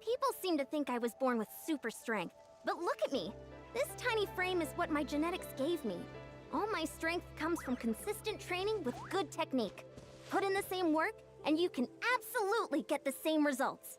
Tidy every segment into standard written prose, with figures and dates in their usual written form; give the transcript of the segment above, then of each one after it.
People seem to think I was born with super strength, but look at me. This tiny frame is what my genetics gave me. All my strength comes from consistent training with good technique. Put in the same work, and you can absolutely get the same results.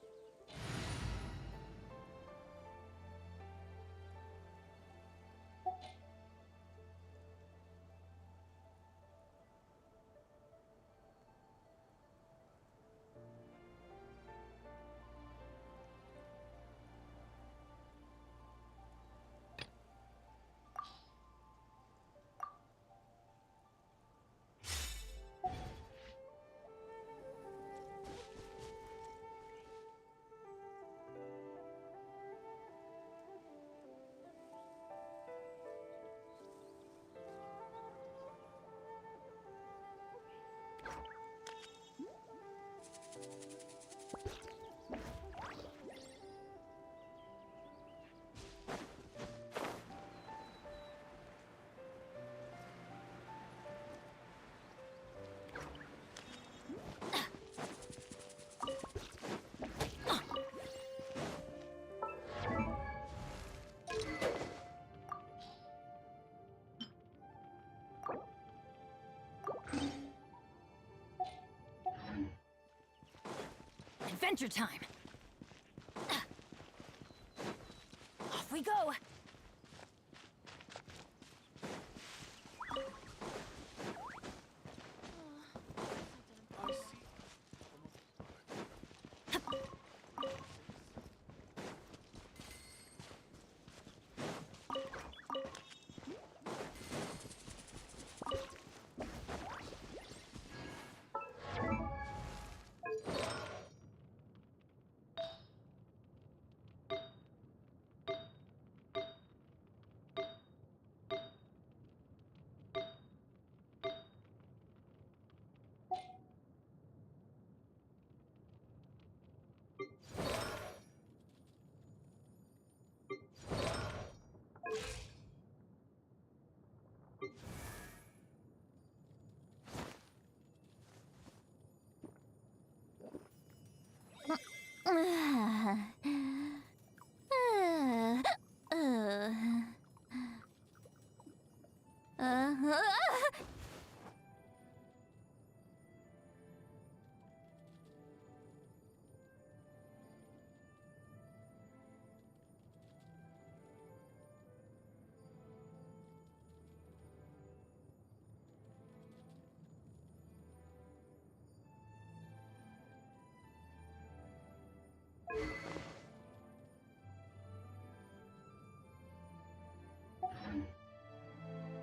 Adventure time! Off we go!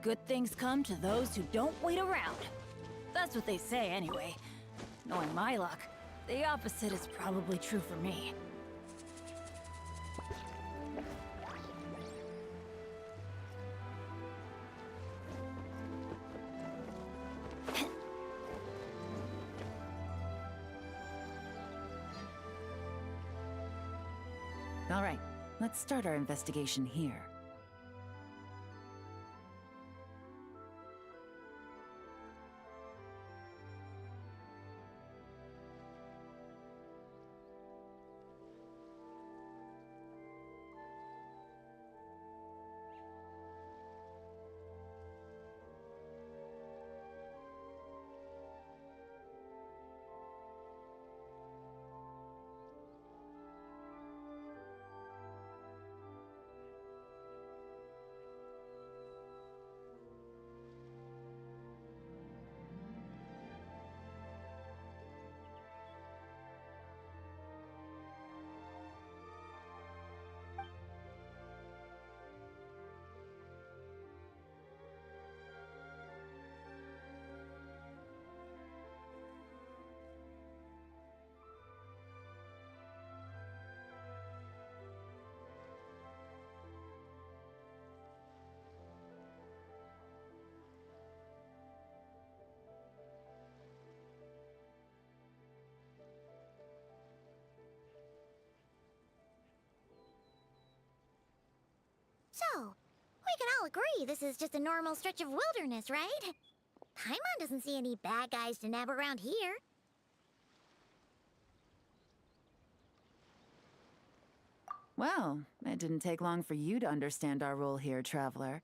Good things come to those who don't wait around. That's what they say anyway. Knowing my luck, the opposite is probably true for me. All right, let's start our investigation here. So, we can all agree this is just a normal stretch of wilderness, right? Paimon doesn't see any bad guys to nab around here. Well, it didn't take long for you to understand our role here, Traveler.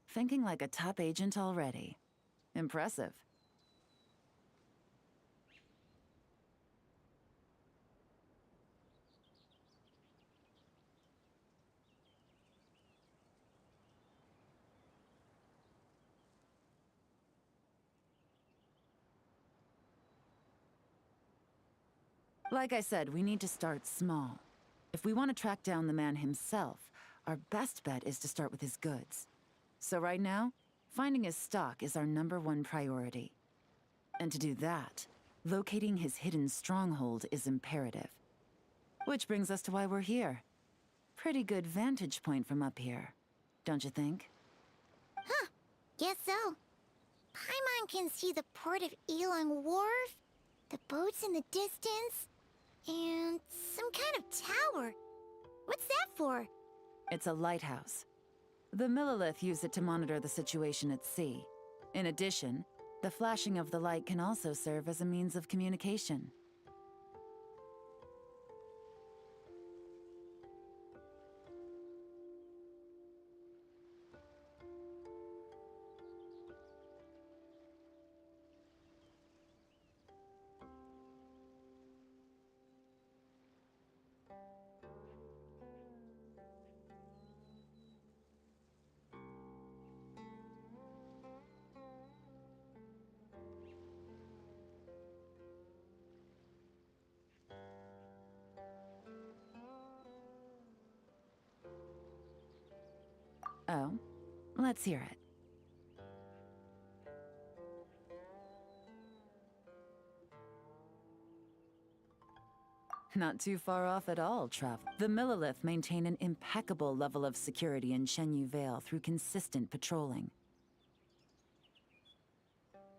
Thinking like a top agent already. Impressive. Like I said, we need to start small. If we want to track down the man himself, our best bet is to start with his goods. So right now, finding his stock is our #1 priority. And to do that, locating his hidden stronghold is imperative. Which brings us to why we're here. Pretty good vantage point from up here, don't you think? Huh, guess so. Paimon can see the port of Elang Wharf, the boats in the distance, and some kind of tower. What's that for? It's a lighthouse. The Millilith use it to monitor the situation at sea. In addition, the flashing of the light can also serve as a means of communication. Oh, let's hear it. Not too far off at all, Trav. The Millilith maintain an impeccable level of security in Shenyu Vale through consistent patrolling.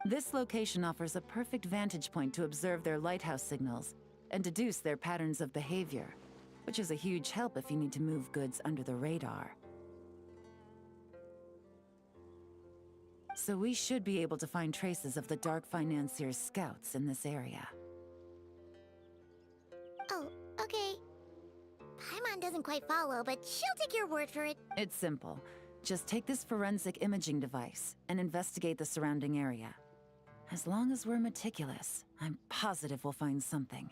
This location offers a perfect vantage point to observe their lighthouse signals and deduce their patterns of behavior, which is a huge help if you need to move goods under the radar. So we should be able to find traces of the Dark Financier's scouts in this area. Oh, okay. Paimon doesn't quite follow, but she'll take your word for it. It's simple. Just take this forensic imaging device and investigate the surrounding area. As long as we're meticulous, I'm positive we'll find something.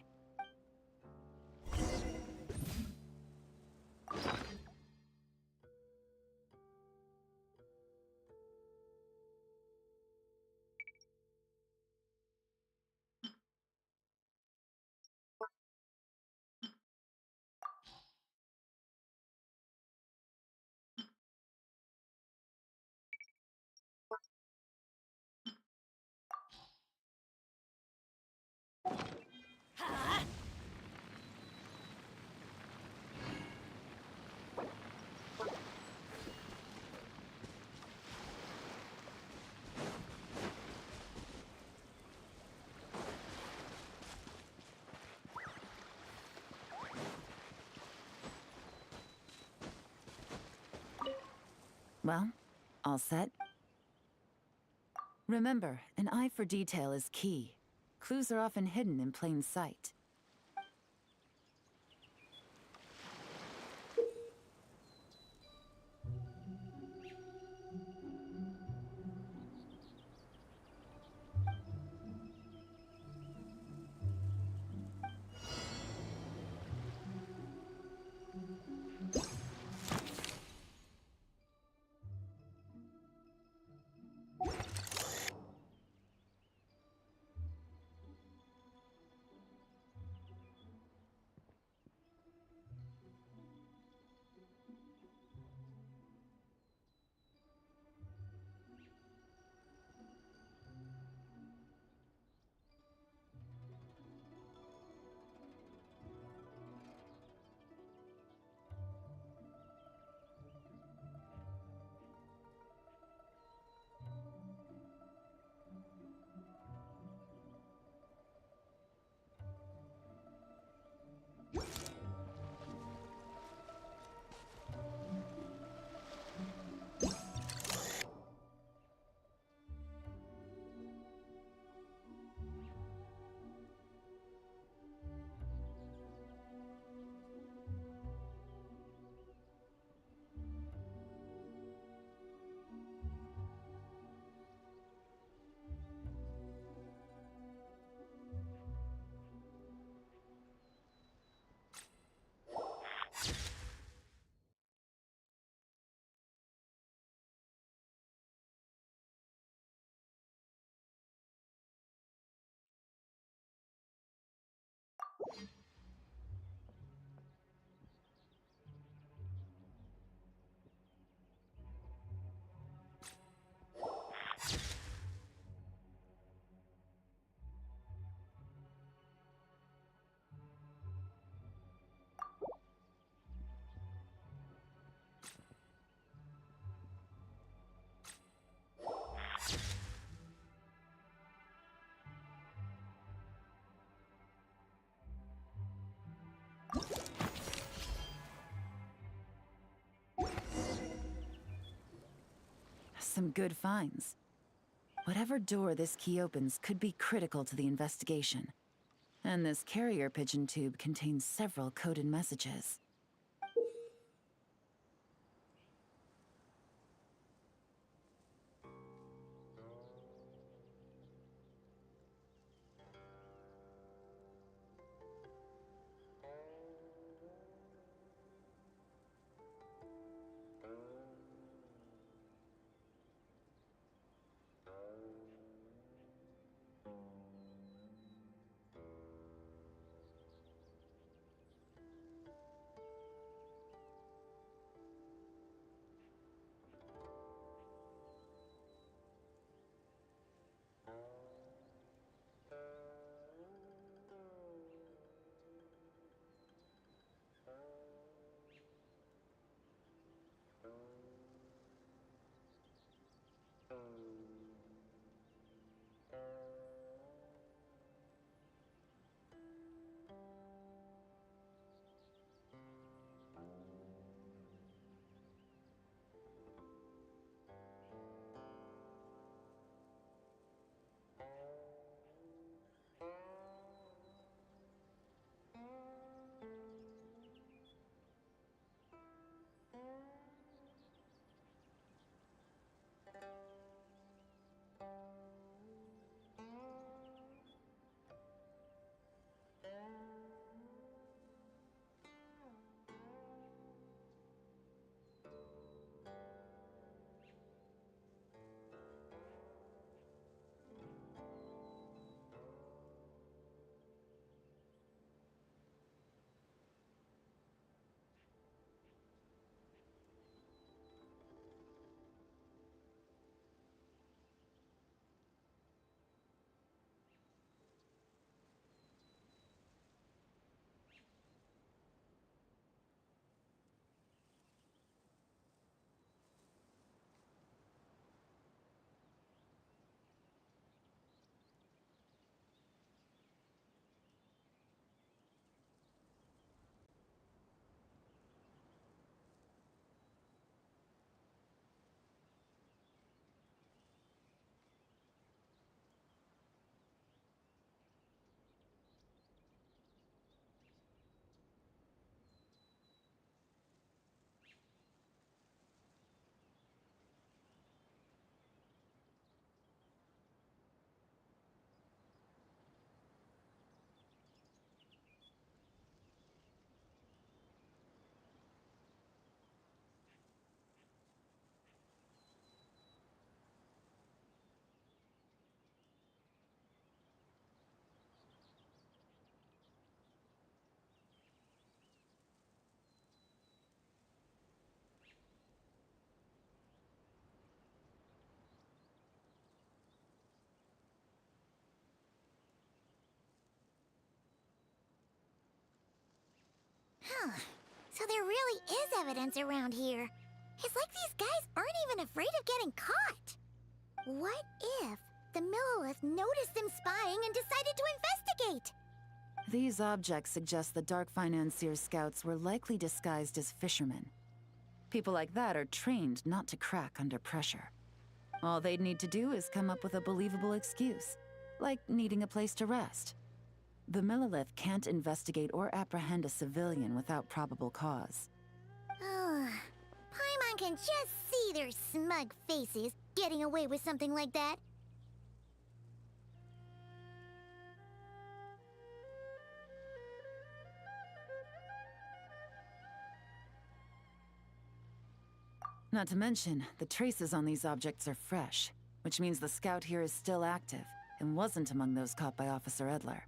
Well, all set? Remember, an eye for detail is key. Clues are often hidden in plain sight. some good finds. Whatever door this key opens could be critical to the investigation. And this carrier pigeon tube contains several coded messages. Huh. So there really is evidence around here. It's like these guys aren't even afraid of getting caught. What if the Millilith noticed them spying and decided to investigate? These objects suggest the Dark Financier scouts were likely disguised as fishermen. People like that are trained not to crack under pressure. All they'd need to do is come up with a believable excuse, like needing a place to rest. The Millilith can't investigate or apprehend a civilian without probable cause. Oh, Paimon can just see their smug faces getting away with something like that. Not to mention, the traces on these objects are fresh, which means the scout here is still active and wasn't among those caught by Officer Edler.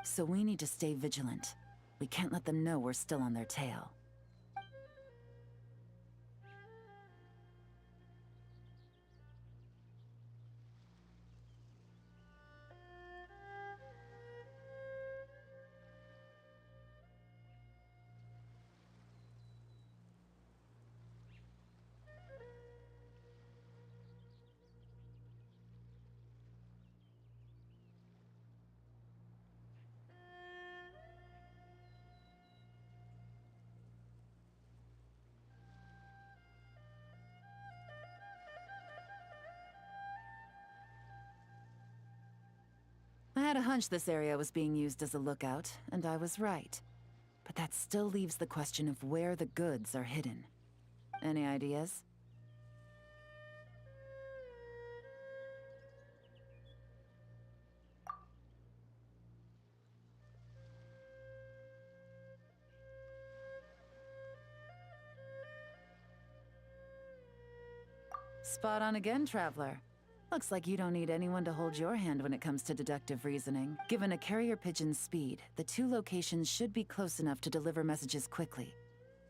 So we need to stay vigilant. We can't let them know we're still on their tail. I had a hunch this area was being used as a lookout, and I was right. But that still leaves the question of where the goods are hidden. Any ideas? Spot on again, Traveler. Looks like you don't need anyone to hold your hand when it comes to deductive reasoning. Given a carrier pigeon's speed, the two locations should be close enough to deliver messages quickly.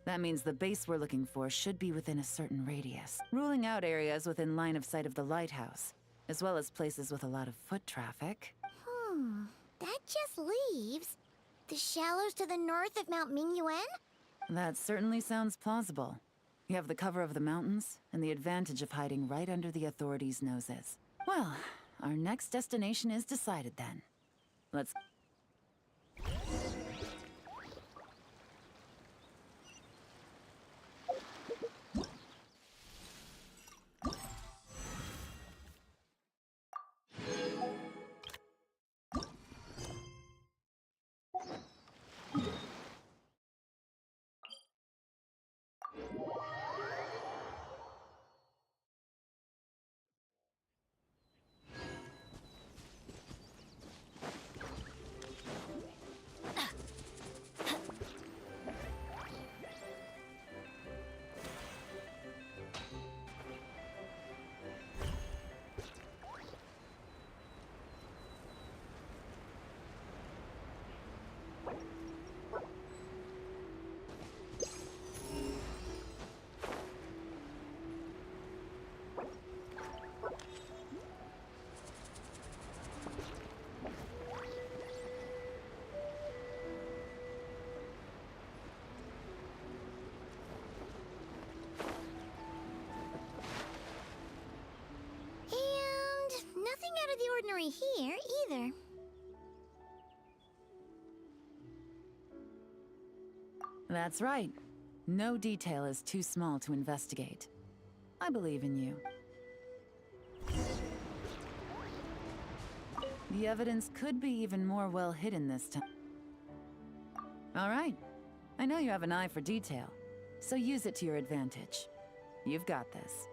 That means the base we're looking for should be within a certain radius, ruling out areas within line of sight of the lighthouse, as well as places with a lot of foot traffic. That just leaves the shallows to the north of Mount Mingyuan? That certainly sounds plausible. You have the cover of the mountains, and the advantage of hiding right under the authorities' noses. Well, our next destination is decided then. Let's... Nothing out of the ordinary here, either. That's right. No detail is too small to investigate. I believe in you. The evidence could be even more well hidden this time. All right. I know you have an eye for detail, so use it to your advantage. You've got this.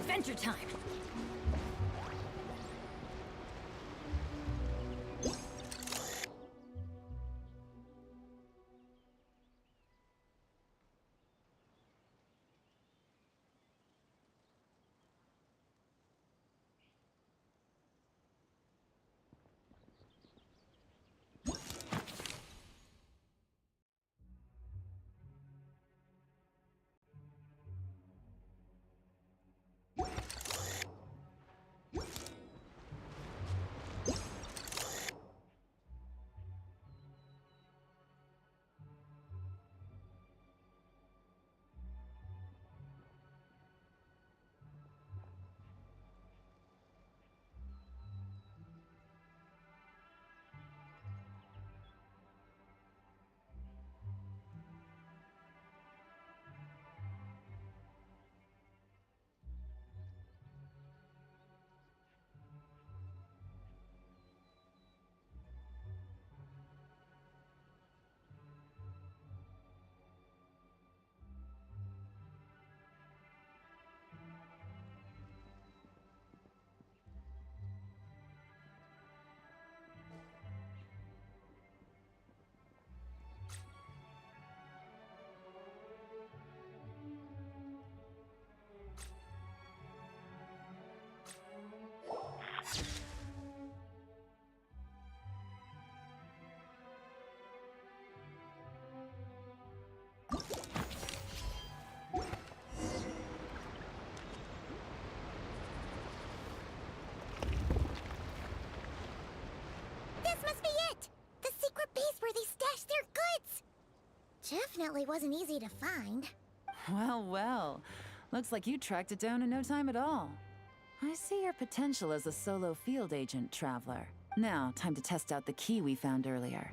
Adventure time! This must be it! The secret base where they stashed their goods! Definitely wasn't easy to find. Well, well. Looks like you tracked it down in no time at all. I see your potential as a solo field agent, Traveler. Now, time to test out the key we found earlier.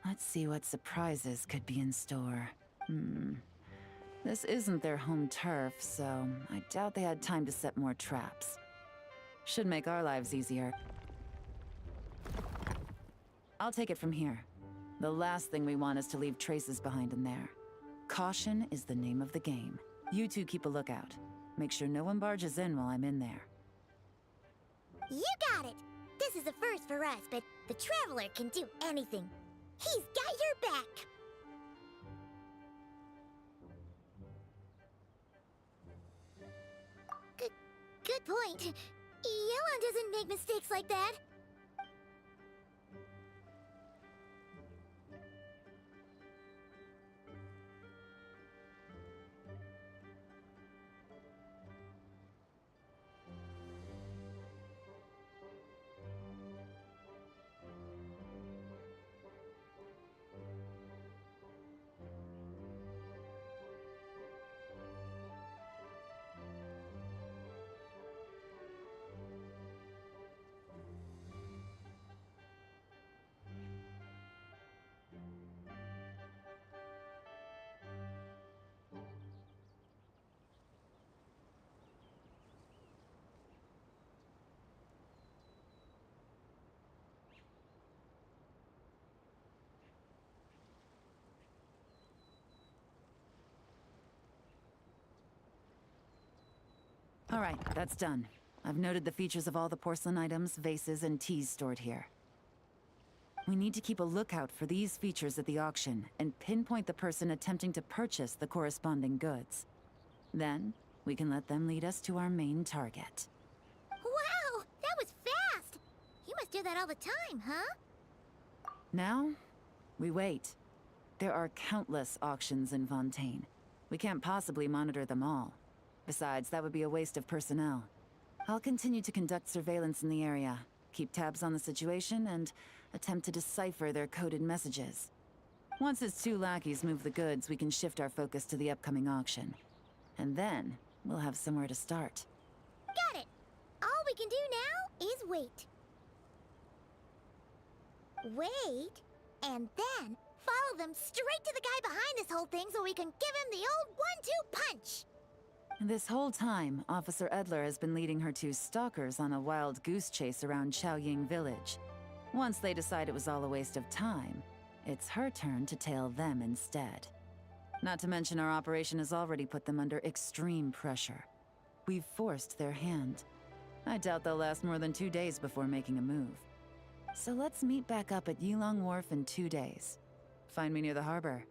Let's see what surprises could be in store. This isn't their home turf, so I doubt they had time to set more traps. Should make our lives easier. I'll take it from here. The last thing we want is to leave traces behind in there. Caution is the name of the game. You two keep a lookout. Make sure no one barges in while I'm in there. You got it! This is a first for us, but the Traveler can do anything. He's got your back! Good point. Yelan doesn't make mistakes like that. All right, that's done. I've noted the features of all the porcelain items, vases, and teas stored here. We need to keep a lookout for these features at the auction and pinpoint the person attempting to purchase the corresponding goods. Then, we can let them lead us to our main target. Wow! That was fast! You must do that all the time, huh? Now, we wait. There are countless auctions in Fontaine. We can't possibly monitor them all. Besides, that would be a waste of personnel. I'll continue to conduct surveillance in the area, keep tabs on the situation, and attempt to decipher their coded messages. Once his two lackeys move the goods, we can shift our focus to the upcoming auction. And then, we'll have somewhere to start. Got it! All we can do now is wait. Wait, and then follow them straight to the guy behind this whole thing so we can give him the old 1-2 punch! This whole time, Officer Edler has been leading her two stalkers on a wild goose chase around Chaoying Village. Once they decide it was all a waste of time, it's her turn to tail them instead. Not to mention our operation has already put them under extreme pressure. We've forced their hand. I doubt they'll last more than 2 days before making a move. So let's meet back up at Yilong Wharf in 2 days. Find me near the harbor.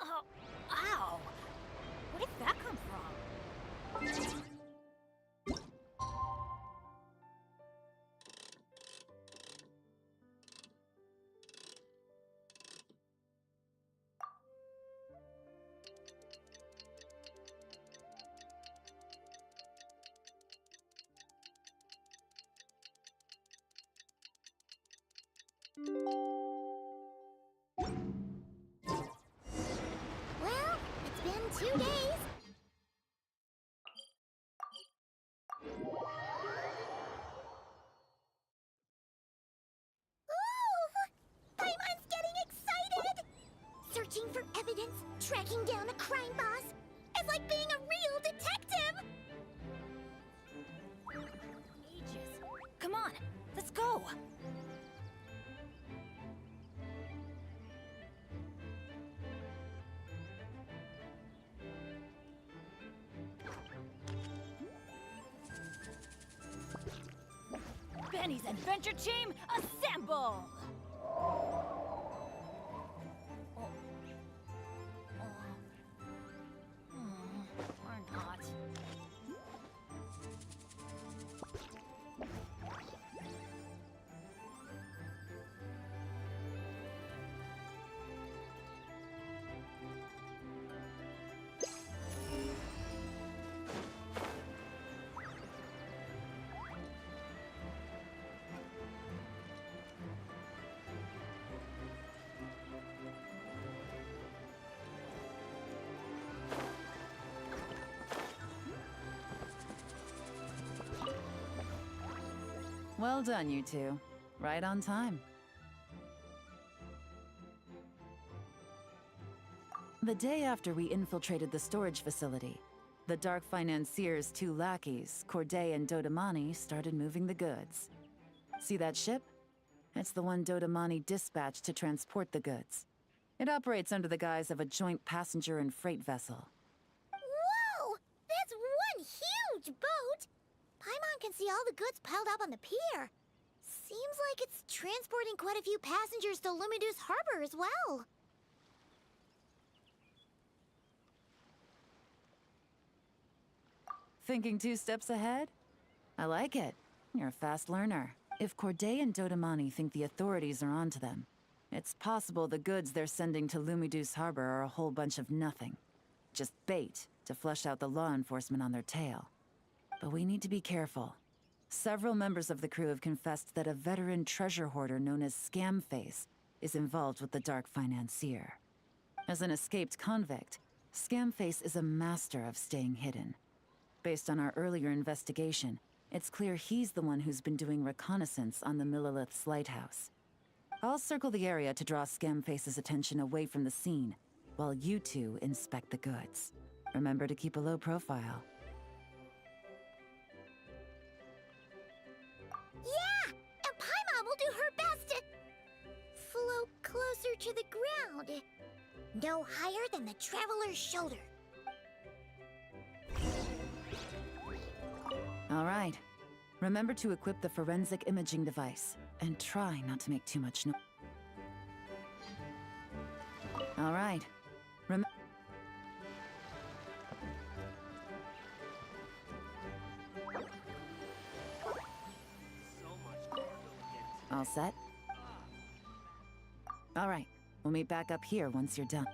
Oh, ow! Where did that come from? Well, it's been 2 days. Ooh! Paimon's getting excited! Searching for evidence, tracking down a crime boss. It's like being a real detective! Ages. Come on, go! Benny's adventure team, assemble! Or not. Well done, you two. Right on time. The day after we infiltrated the storage facility, the Dark Financier's two lackeys, Corday and Dodamani, started moving the goods. See that ship? It's the one Dodamani dispatched to transport the goods. It operates under the guise of a joint passenger and freight vessel. Whoa! That's one huge boat! Paimon can see all the goods piled up on the pier. Seems like it's transporting quite a few passengers to Lumidu's harbor as well. Thinking 2 steps ahead? I like it. You're a fast learner. If Corday and Dodamani think the authorities are onto them, it's possible the goods they're sending to Lumidu's harbor are a whole bunch of nothing. Just bait to flush out the law enforcement on their tail. But we need to be careful. Several members of the crew have confessed that a veteran treasure hoarder known as Scamface is involved with the Dark Financier. As an escaped convict, Scamface is a master of staying hidden. Based on our earlier investigation, it's clear he's the one who's been doing reconnaissance on the Millilith's lighthouse. I'll circle the area to draw Scamface's attention away from the scene, while you two inspect the goods. Remember to keep a low profile. Yeah! And Paimon will do her best to float closer to the ground. No higher than the traveler's shoulder. All right. Remember to equip the forensic imaging device, and try not to make too much noise. All right. All set? All right. We'll meet back up here once you're done.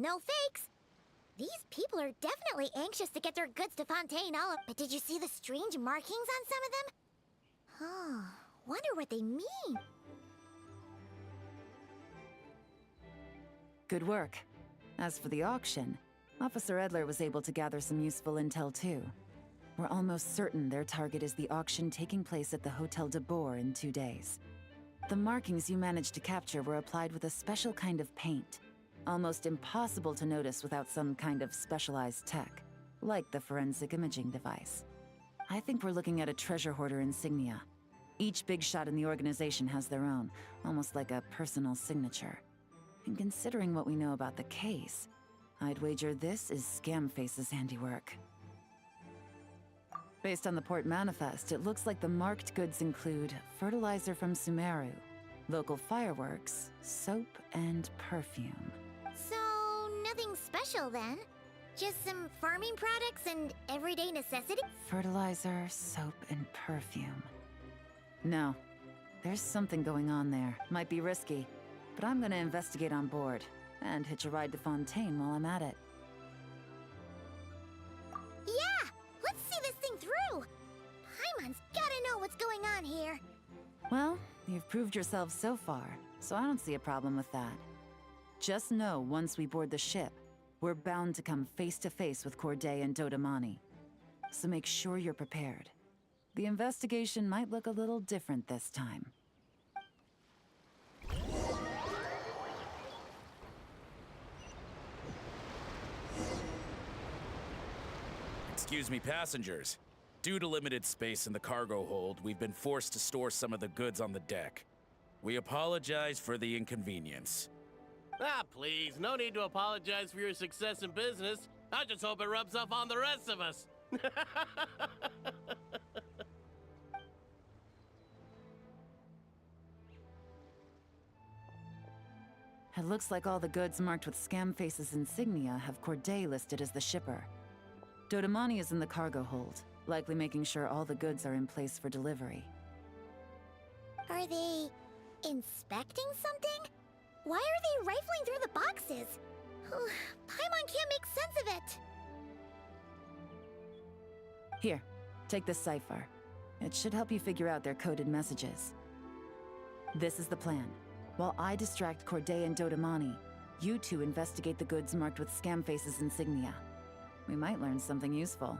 no fakes. These people are definitely anxious to get their goods to Fontaine all. But did you see the strange markings on some of them? Oh, wonder what they mean. Good work. As for the auction, Officer Edler was able to gather some useful intel too. We're almost certain their target is the auction taking place at the Hotel de Boer in 2 days. The markings you managed to capture were applied with a special kind of paint. Almost impossible to notice without some kind of specialized tech, like the forensic imaging device. I think we're looking at a treasure hoarder insignia. Each big shot in the organization has their own, almost like a personal signature. And considering what we know about the case, I'd wager this is Scamface's handiwork. Based on the port manifest, it looks like the marked goods include fertilizer from Sumeru, local fireworks, soap, and perfume. So, nothing special then? Just some farming products and everyday necessities? Fertilizer, soap, and perfume. No. There's something going on there. Might be risky, but I'm gonna investigate on board, and hitch a ride to Fontaine while I'm at it. Yeah! Let's see this thing through! Paimon's gotta know what's going on here. Well, you've proved yourself so far, so I don't see a problem with that. Just know once we board the ship, we're bound to come face to face with Corday and Dodamani. So make sure you're prepared. The investigation might look a little different this time. Excuse me, passengers. Due to limited space in the cargo hold, we've been forced to store some of the goods on the deck. We apologize for the inconvenience. Ah, please, no need to apologize for your success in business. I just hope it rubs off on the rest of us. It looks like all the goods marked with Scamface's insignia have Corday listed as the shipper. Dodamani is in the cargo hold, likely making sure all the goods are in place for delivery. Are they inspecting something? Why are they rifling through the boxes? Paimon can't make sense of it. Here, take this cipher. It should help you figure out their coded messages. This is the plan. While I distract Corday and Dodamani, you two investigate the goods marked with Scamface's insignia. We might learn something useful.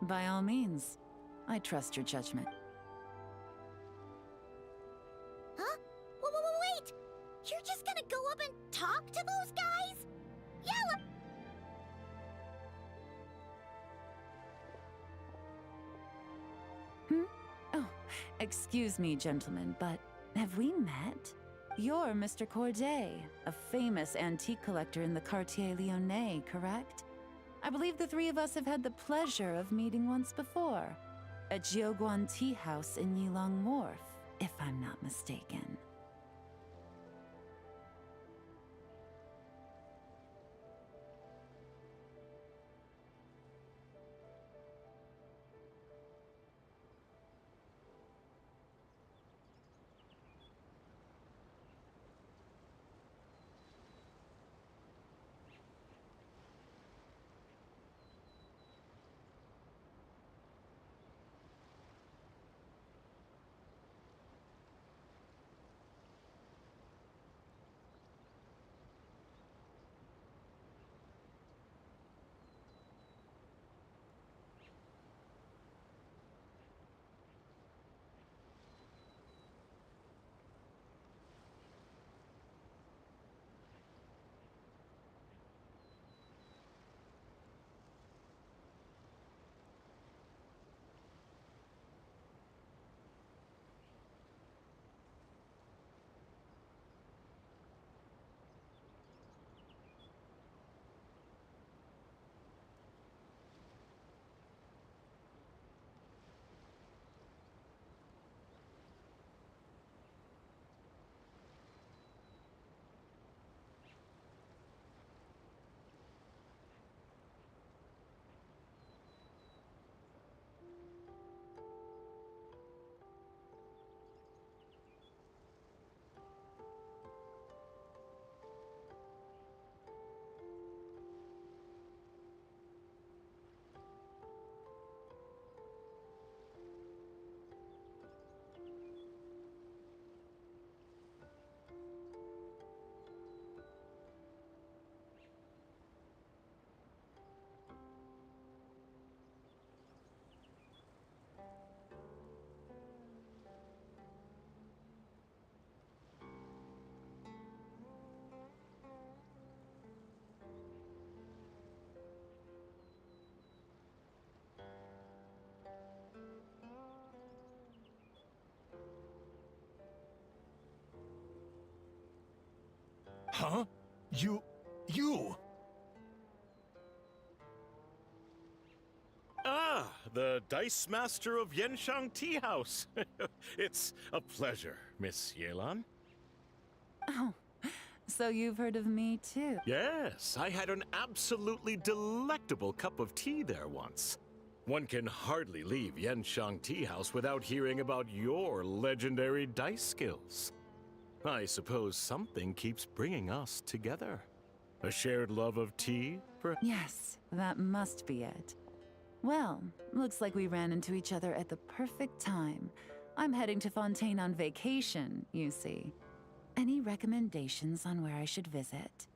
By all means, I trust your judgment. Huh? Wait! You're just gonna go up and talk to those guys? Yeah, Oh, excuse me, gentlemen, but have we met? You're Mr. Corday, a famous antique collector in the Quartier Lyonnais, correct? I believe the three of us have had the pleasure of meeting once before. At Jiuguan Tea House in Yilong Wharf, if I'm not mistaken. Huh? You... Ah, the Dice Master of Yenshang Tea House. It's a pleasure, Miss Yelan. Oh, so you've heard of me too? Yes, I had an absolutely delectable cup of tea there once. One can hardly leave Yenshang Tea House without hearing about your legendary dice skills. I suppose something keeps bringing us together. A shared love of tea, Yes, that must be it. Well, looks like we ran into each other at the perfect time. I'm heading to Fontaine on vacation, you see. Any recommendations on where I should visit?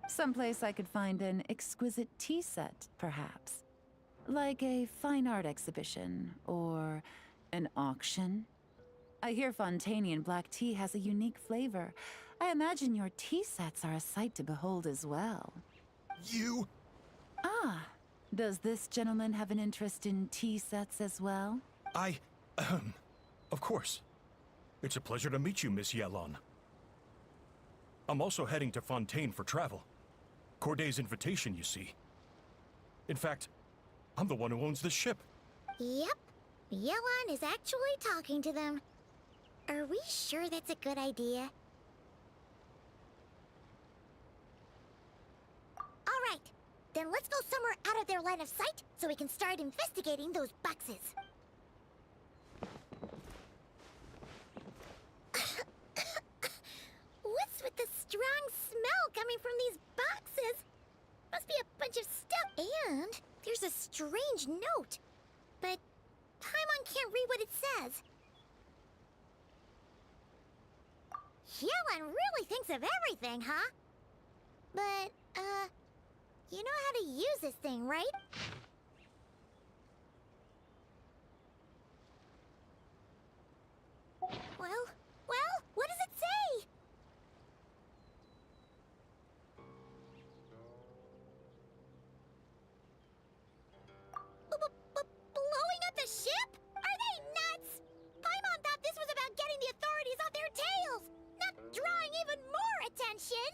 Someplace I could find an exquisite tea set, perhaps. Like a fine art exhibition, or an auction. I hear Fontainian black tea has a unique flavor. I imagine your tea sets are a sight to behold as well. You... Ah, does this gentleman have an interest in tea sets as well? Of course. It's a pleasure to meet you, Miss Yelan. I'm also heading to Fontaine for travel. Corday's invitation, you see. In fact, I'm the one who owns this ship. Yep. Yelan is actually talking to them. Are we sure that's a good idea? All right. Then let's go somewhere out of their line of sight so we can start investigating those boxes. What's with the strong smell coming from these boxes? Must be a bunch of stuff. And there's a strange note. But Paimon can't read what it says. Yelan really thinks of everything, huh? But, you know how to use this thing, right? Well, what does it say? Blowing up the ship? Are they nuts? Paimon thought this was about getting the authorities off their tails, not drawing even more attention.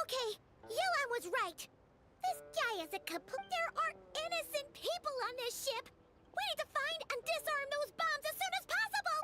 Okay, Yelan was right. This guy is a kaput. There are innocent people on this ship. We need to find and disarm those bombs as soon as possible.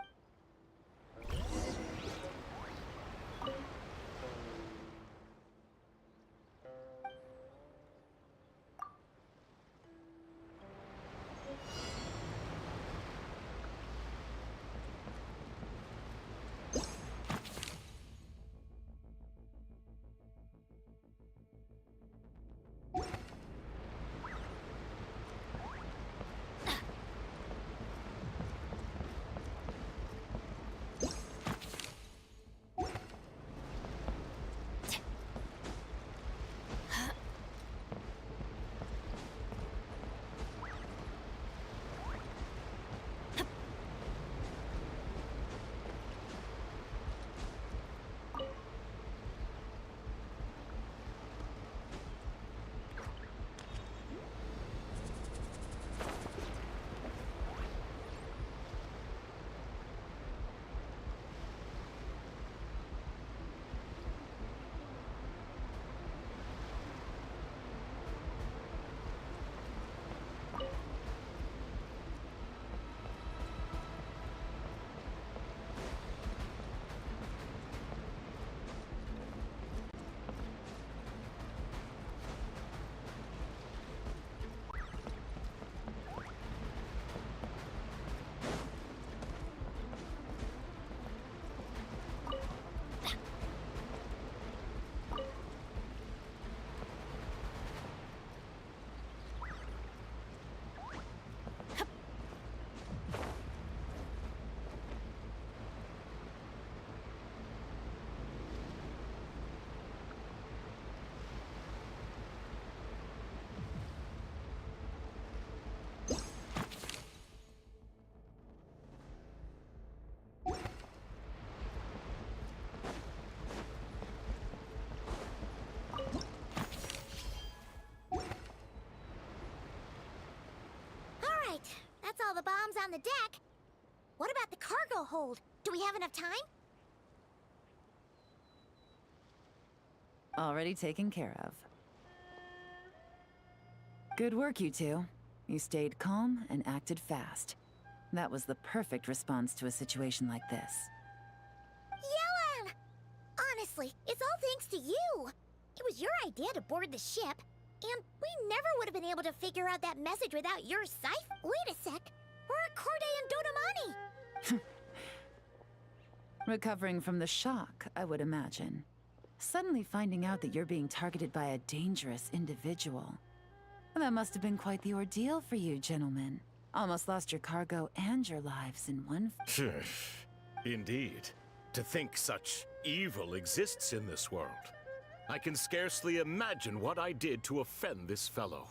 that's all the bombs on the deck. What about the cargo hold? Do we have enough time? Already taken care of. Good work, you two. You stayed calm and acted fast. That was the perfect response to a situation like this. Yelan! Honestly, it's all thanks to you. It was your idea to board the ship, and we never would have been able to figure out that message without your cipher. Wait a sec. Where are Corday and Dodamani? Recovering from the shock, I would imagine. Suddenly finding out that you're being targeted by a dangerous individual. That must have been quite the ordeal for you, gentlemen. Almost lost your cargo and your lives in one. Indeed. To think such evil exists in this world. I can scarcely imagine what I did to offend this fellow.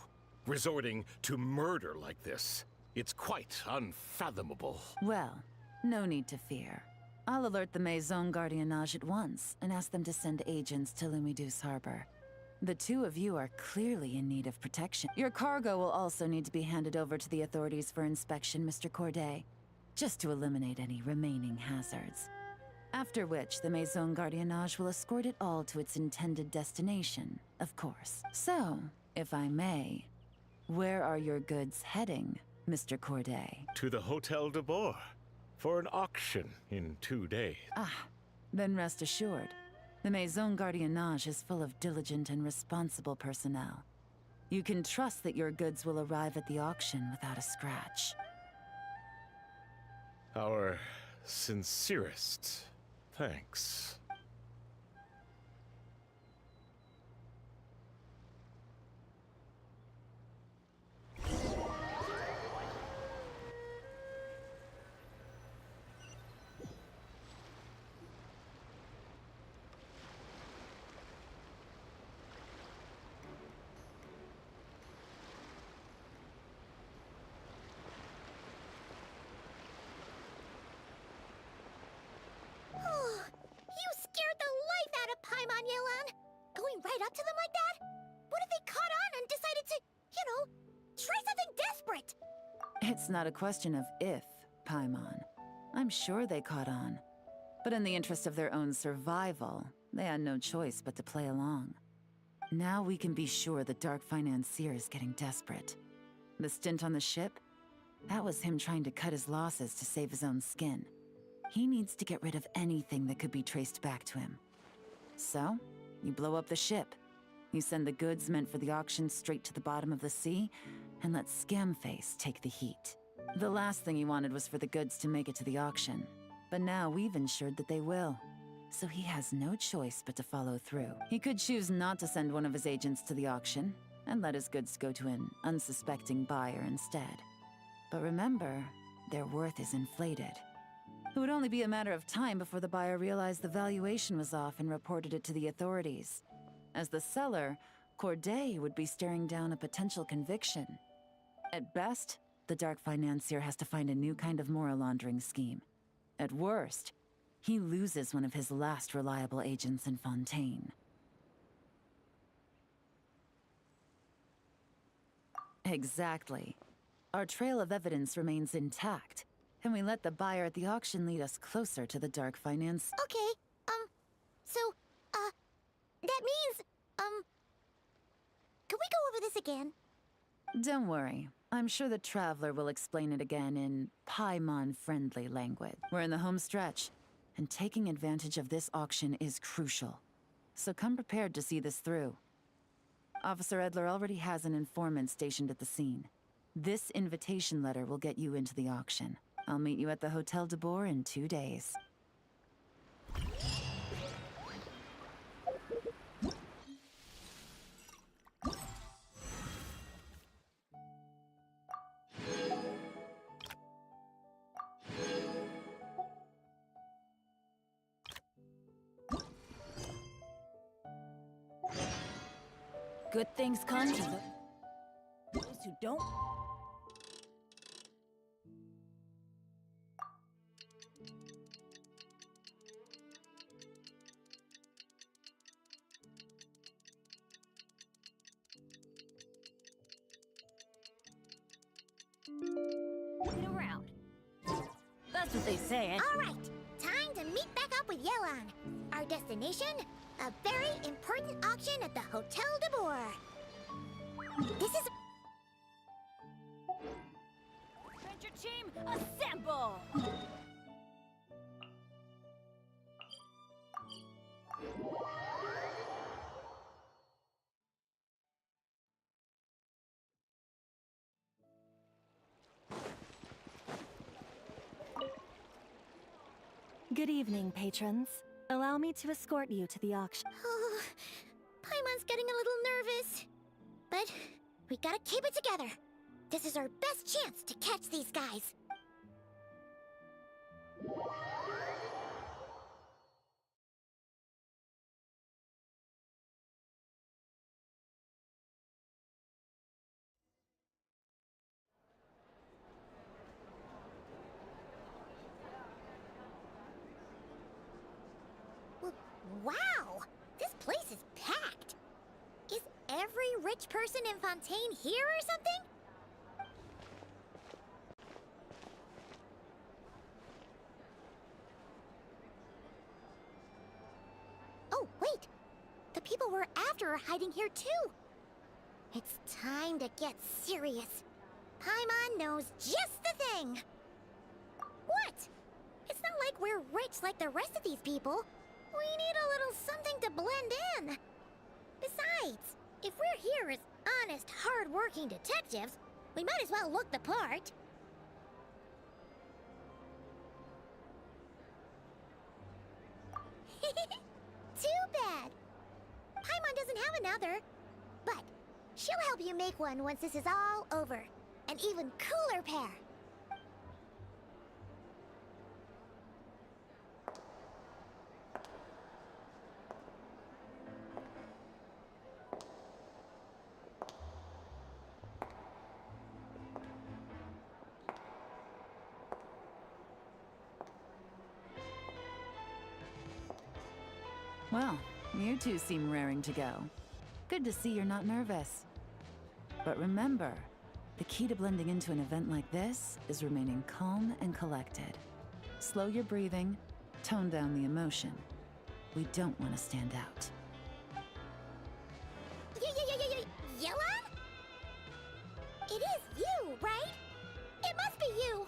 Resorting to murder like this. It's quite unfathomable. Well, no need to fear. I'll alert the Maison Gardiennage at once and ask them to send agents to Lumidus Harbor. The two of you are clearly in need of protection. Your cargo will also need to be handed over to the authorities for inspection, Mr. Corday, just to eliminate any remaining hazards. After which, the Maison Gardiennage will escort it all to its intended destination, of course. So, if I may, where are your goods heading, Mr. Corday? To the Hotel de Boer. For an auction in 2 days. Ah, then rest assured. The Maison Gardiennage is full of diligent and responsible personnel. You can trust that your goods will arrive at the auction without a scratch. Our sincerest thanks. You scared the life out of Paimon, Yelan! Going right up to them like that? What if they caught on and decided to, try something desperate? It's not a question of if, Paimon. I'm sure they caught on. But in the interest of their own survival, they had no choice but to play along. Now we can be sure the Dark Financier is getting desperate. The stint on the ship? That was him trying to cut his losses to save his own skin. He needs to get rid of anything that could be traced back to him. So, you blow up the ship. You send the goods meant for the auction straight to the bottom of the sea, and let Scamface take the heat. The last thing he wanted was for the goods to make it to the auction. But now we've ensured that they will. So he has no choice but to follow through. He could choose not to send one of his agents to the auction, and let his goods go to an unsuspecting buyer instead. But remember, their worth is inflated. It would only be a matter of time before the buyer realized the valuation was off and reported it to the authorities. As the seller, Corday would be staring down a potential conviction. At best, the Dark Financier has to find a new kind of moral laundering scheme. At worst, he loses one of his last reliable agents in Fontaine. Exactly. Our trail of evidence remains intact. And we let the buyer at the auction lead us closer to the Dark Finance. Okay, that means, can we go over this again? Don't worry. I'm sure the Traveler will explain it again in Paimon-friendly language. We're in the home stretch, and taking advantage of this auction is crucial. So come prepared to see this through. Officer Edler already has an informant stationed at the scene. This invitation letter will get you into the auction. I'll meet you at the Hotel de Boer in 2 days. Good things come to those who don't. That's what they say. All right, time to meet back up with Yelan. Our destination, a very important auction at the Hotel de Boer. This is... Venture team, assemble! Good evening, patrons. Allow me to escort you to the auction. Oh, Paimon's getting a little nervous. But we gotta keep it together. This is our best chance to catch these guys. Wow! This place is packed! Is every rich person in Fontaine here or something? Oh, wait! The people we're after are hiding here too! It's time to get serious. Paimon knows just the thing! What? It's not like we're rich like the rest of these people. We need a little something to blend in. Besides, if we're here as honest, hard-working detectives, we might as well look the part. Too bad. Paimon doesn't have another. But she'll help you make one once this is all over. An even cooler pair. Well, you two seem raring to go. Good to see you're not nervous. But remember, the key to blending into an event like this is remaining calm and collected. Slow your breathing, tone down the emotion. We don't want to stand out. Yelan? It is you, right? It must be you!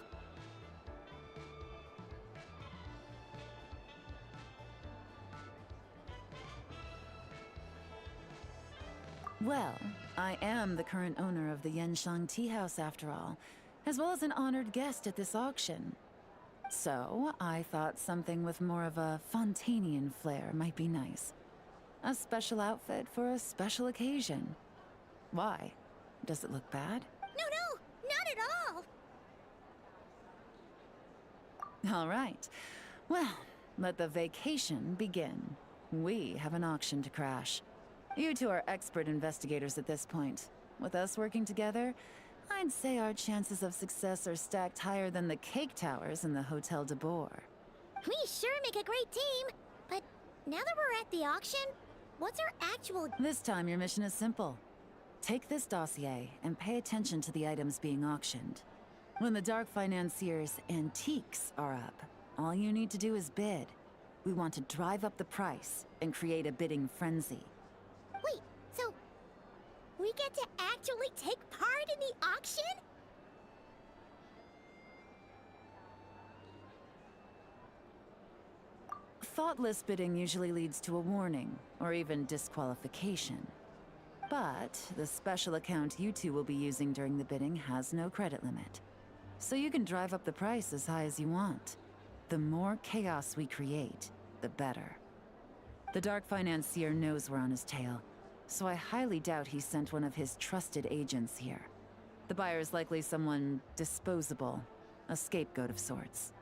Well, I am the current owner of the Genshin Tea House after all, as well as an honored guest at this auction. So, I thought something with more of a Fontainian flair might be nice. A special outfit for a special occasion. Why? Does it look bad? No, not at all! All right. Well, let the vacation begin. We have an auction to crash. You two are expert investigators at this point. With us working together, I'd say our chances of success are stacked higher than the cake towers in the Hotel de Boer. We sure make a great team, but now that we're at the auction, what's our actual... This time your mission is simple. Take this dossier and pay attention to the items being auctioned. When the Dark Financier's antiques are up, all you need to do is bid. We want to drive up the price and create a bidding frenzy. Wait, so we get to actually take part in the auction? Thoughtless bidding usually leads to a warning, or even disqualification. But the special account you two will be using during the bidding has no credit limit. So you can drive up the price as high as you want. The more chaos we create, the better. The Dark Financier knows we're on his tail, so I highly doubt he sent one of his trusted agents here. The buyer is likely someone disposable, a scapegoat of sorts.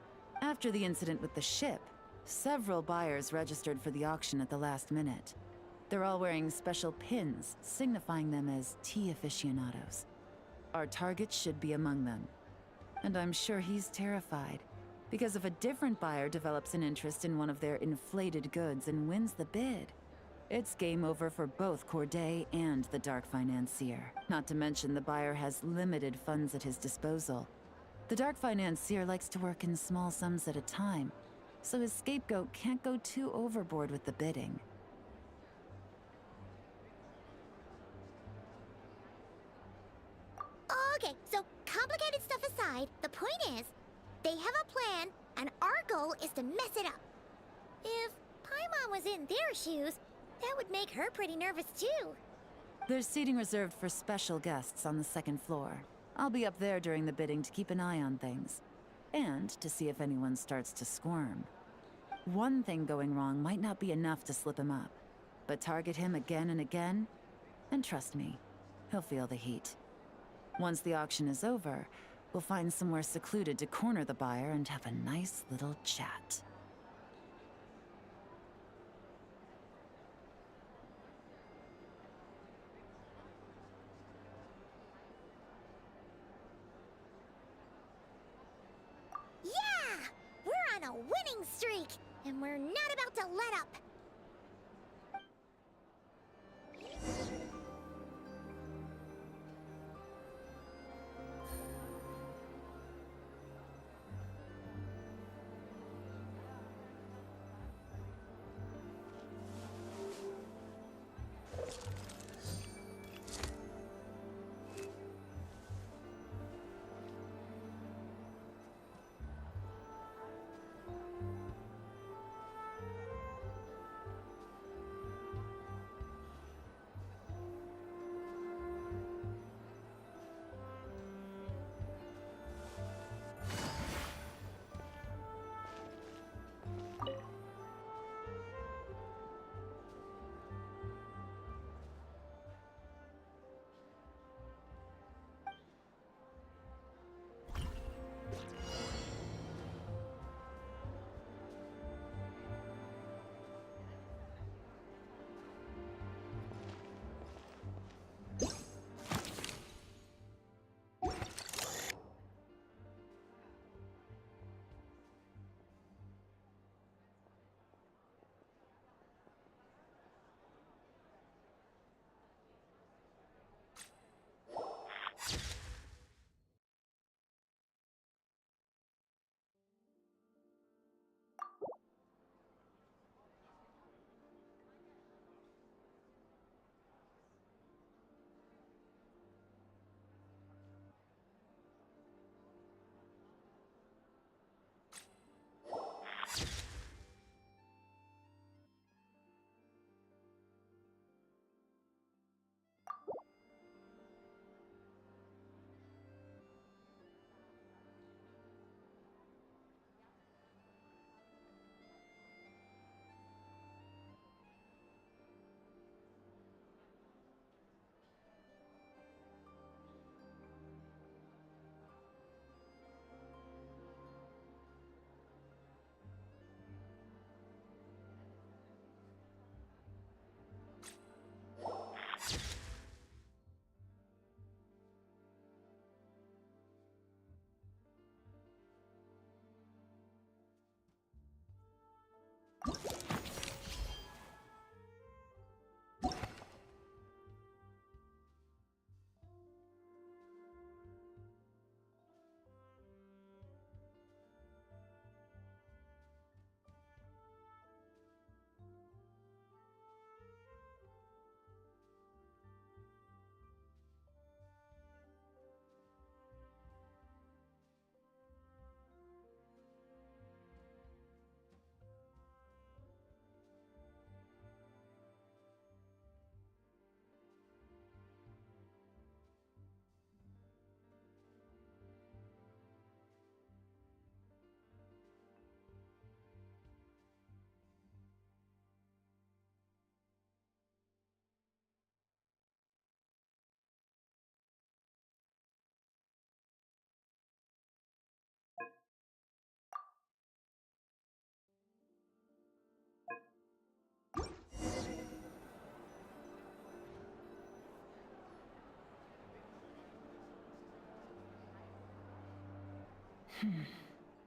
After the incident with the ship, several buyers registered for the auction at the last minute. They're all wearing special pins, signifying them as tea aficionados. Our target should be among them. And I'm sure he's terrified, because if a different buyer develops an interest in one of their inflated goods and wins the bid, it's game over for both Corday and the Dark Financier. Not to mention the buyer has limited funds at his disposal. The Dark Financier likes to work in small sums at a time, so his scapegoat can't go too overboard with the bidding. Okay, so complicated stuff aside, the point is, they have a plan, and our goal is to mess it up. If Paimon was in their shoes, that would make her pretty nervous too. There's seating reserved for special guests on the second floor. I'll be up there during the bidding to keep an eye on things, and to see if anyone starts to squirm. One thing going wrong might not be enough to slip him up, but target him again and again, and trust me, he'll feel the heat. Once the auction is over, we'll find somewhere secluded to corner the buyer and have a nice little chat. Yeah! We're on a winning streak, and we're not about to let up.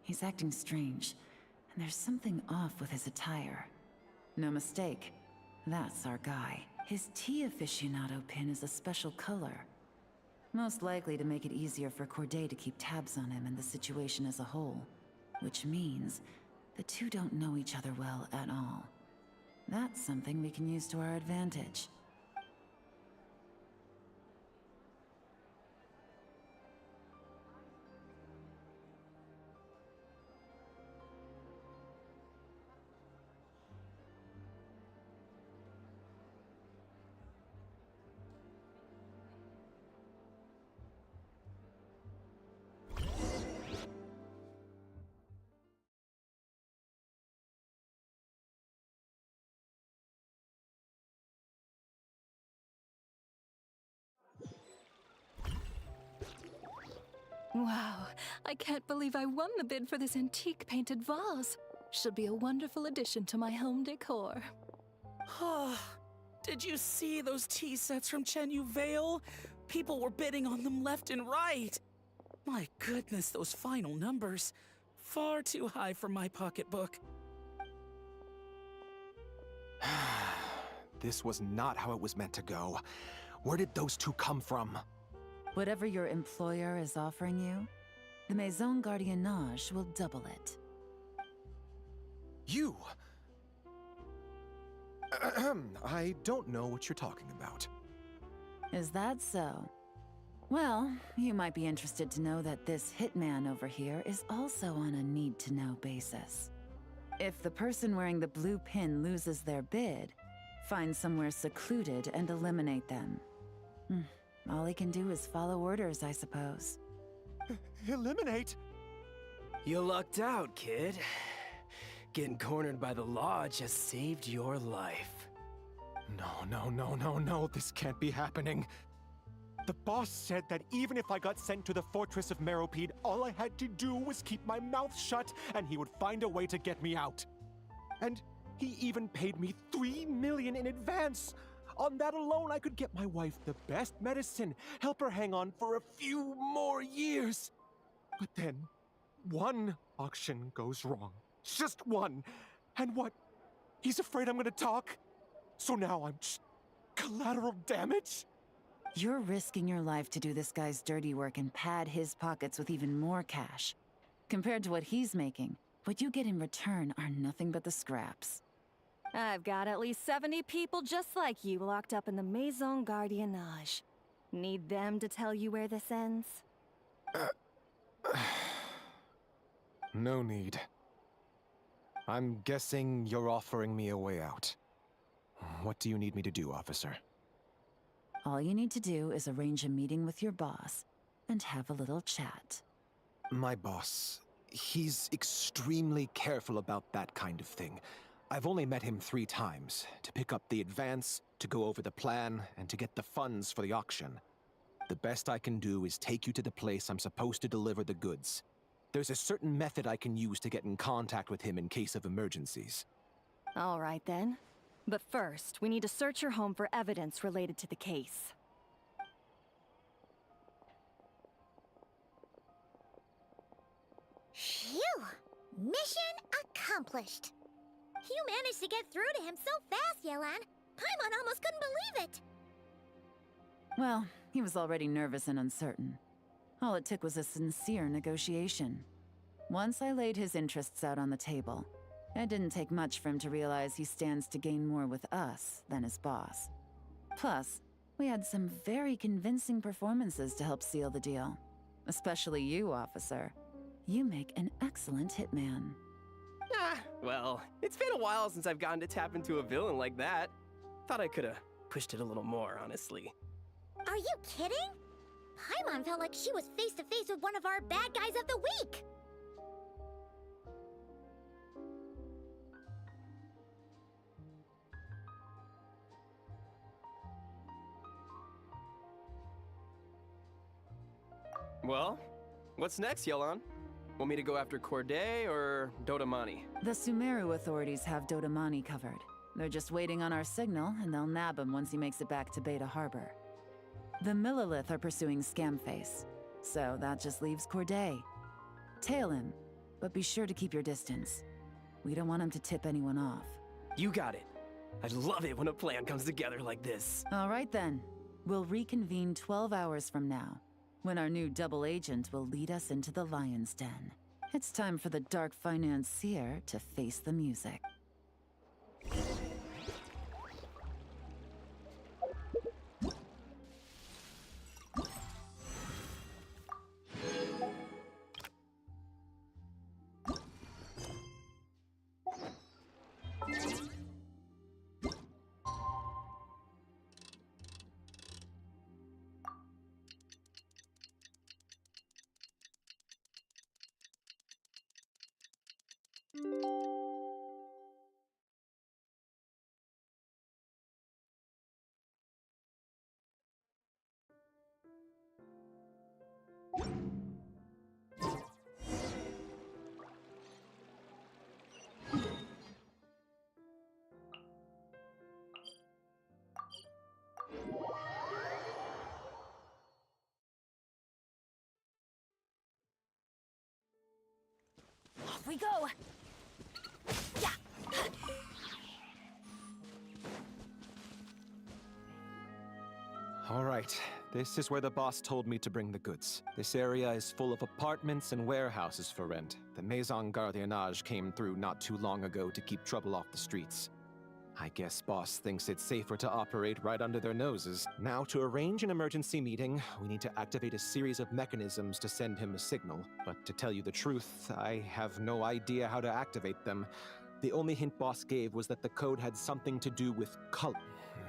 He's acting strange, and there's something off with his attire. No mistake, that's our guy. His tea aficionado pin is a special color. Most likely to make it easier for Corday to keep tabs on him and the situation as a whole. Which means the two don't know each other well at all. That's something we can use to our advantage. Wow, I can't believe I won the bid for this antique painted vase. Should be a wonderful addition to my home decor. Did you see those tea sets from Chenyu Vale? People were bidding on them left and right. My goodness, those final numbers. Far too high for my pocketbook. This was not how it was meant to go. Where did those two come from? Whatever your employer is offering you, the Maison Gardiennage will double it. You! I don't know what you're talking about. Is that so? Well, you might be interested to know that this hitman over here is also on a need-to-know basis. If the person wearing the blue pin loses their bid, find somewhere secluded and eliminate them. All he can do is follow orders, I suppose. Eliminate? You lucked out, kid. Getting cornered by the law just saved your life. No, this can't be happening. The boss said that even if I got sent to the Fortress of Meropide, all I had to do was keep my mouth shut and he would find a way to get me out. And he even paid me 3 million in advance. On that alone, I could get my wife the best medicine, help her hang on for a few more years. But then, one auction goes wrong. Just one. And what? He's afraid I'm gonna talk? So now I'm just collateral damage? You're risking your life to do this guy's dirty work and pad his pockets with even more cash. Compared to what he's making, what you get in return are nothing but the scraps. I've got at least 70 people just like you locked up in the Maison Gardiennage. Need them to tell you where this ends? No need. I'm guessing you're offering me a way out. What do you need me to do, officer? All you need to do is arrange a meeting with your boss and have a little chat. My boss, he's extremely careful about that kind of thing. I've only met him 3 times, to pick up the advance, to go over the plan, and to get the funds for the auction. The best I can do is take you to the place I'm supposed to deliver the goods. There's a certain method I can use to get in contact with him in case of emergencies. All right then. But first, we need to search your home for evidence related to the case. Phew! Mission accomplished. You managed to get through to him so fast, Yelan. Paimon almost couldn't believe it. Well, he was already nervous and uncertain. All it took was a sincere negotiation. Once I laid his interests out on the table, it didn't take much for him to realize he stands to gain more with us than his boss. Plus, we had some very convincing performances to help seal the deal. Especially you, officer. You make an excellent hitman. Well, it's been a while since I've gotten to tap into a villain like that. Thought I could've pushed it a little more, honestly. Are you kidding? Paimon felt like she was face to face with one of our bad guys of the week. Well, what's next, Yelan? Want me to go after Corday or Dodamani? The Sumeru authorities have Dodamani covered. They're just waiting on our signal, and they'll nab him once he makes it back to Beta Harbor. The Millilith are pursuing Scamface, so that just leaves Corday. Tail him, but be sure to keep your distance. We don't want him to tip anyone off. You got it. I love it when a plan comes together like this. All right then. We'll reconvene 12 hours from now, when our new double agent will lead us into the lion's den. It's time for the dark financier to face the music. Off we go! Yeah! All right, this is where the boss told me to bring the goods. This area is full of apartments and warehouses for rent. The Maison Gardiennage came through not too long ago to keep trouble off the streets. I guess boss thinks it's safer to operate right under their noses. Now, to arrange an emergency meeting, we need to activate a series of mechanisms to send him a signal. But to tell you the truth, I have no idea how to activate them. The only hint boss gave was that the code had something to do with color.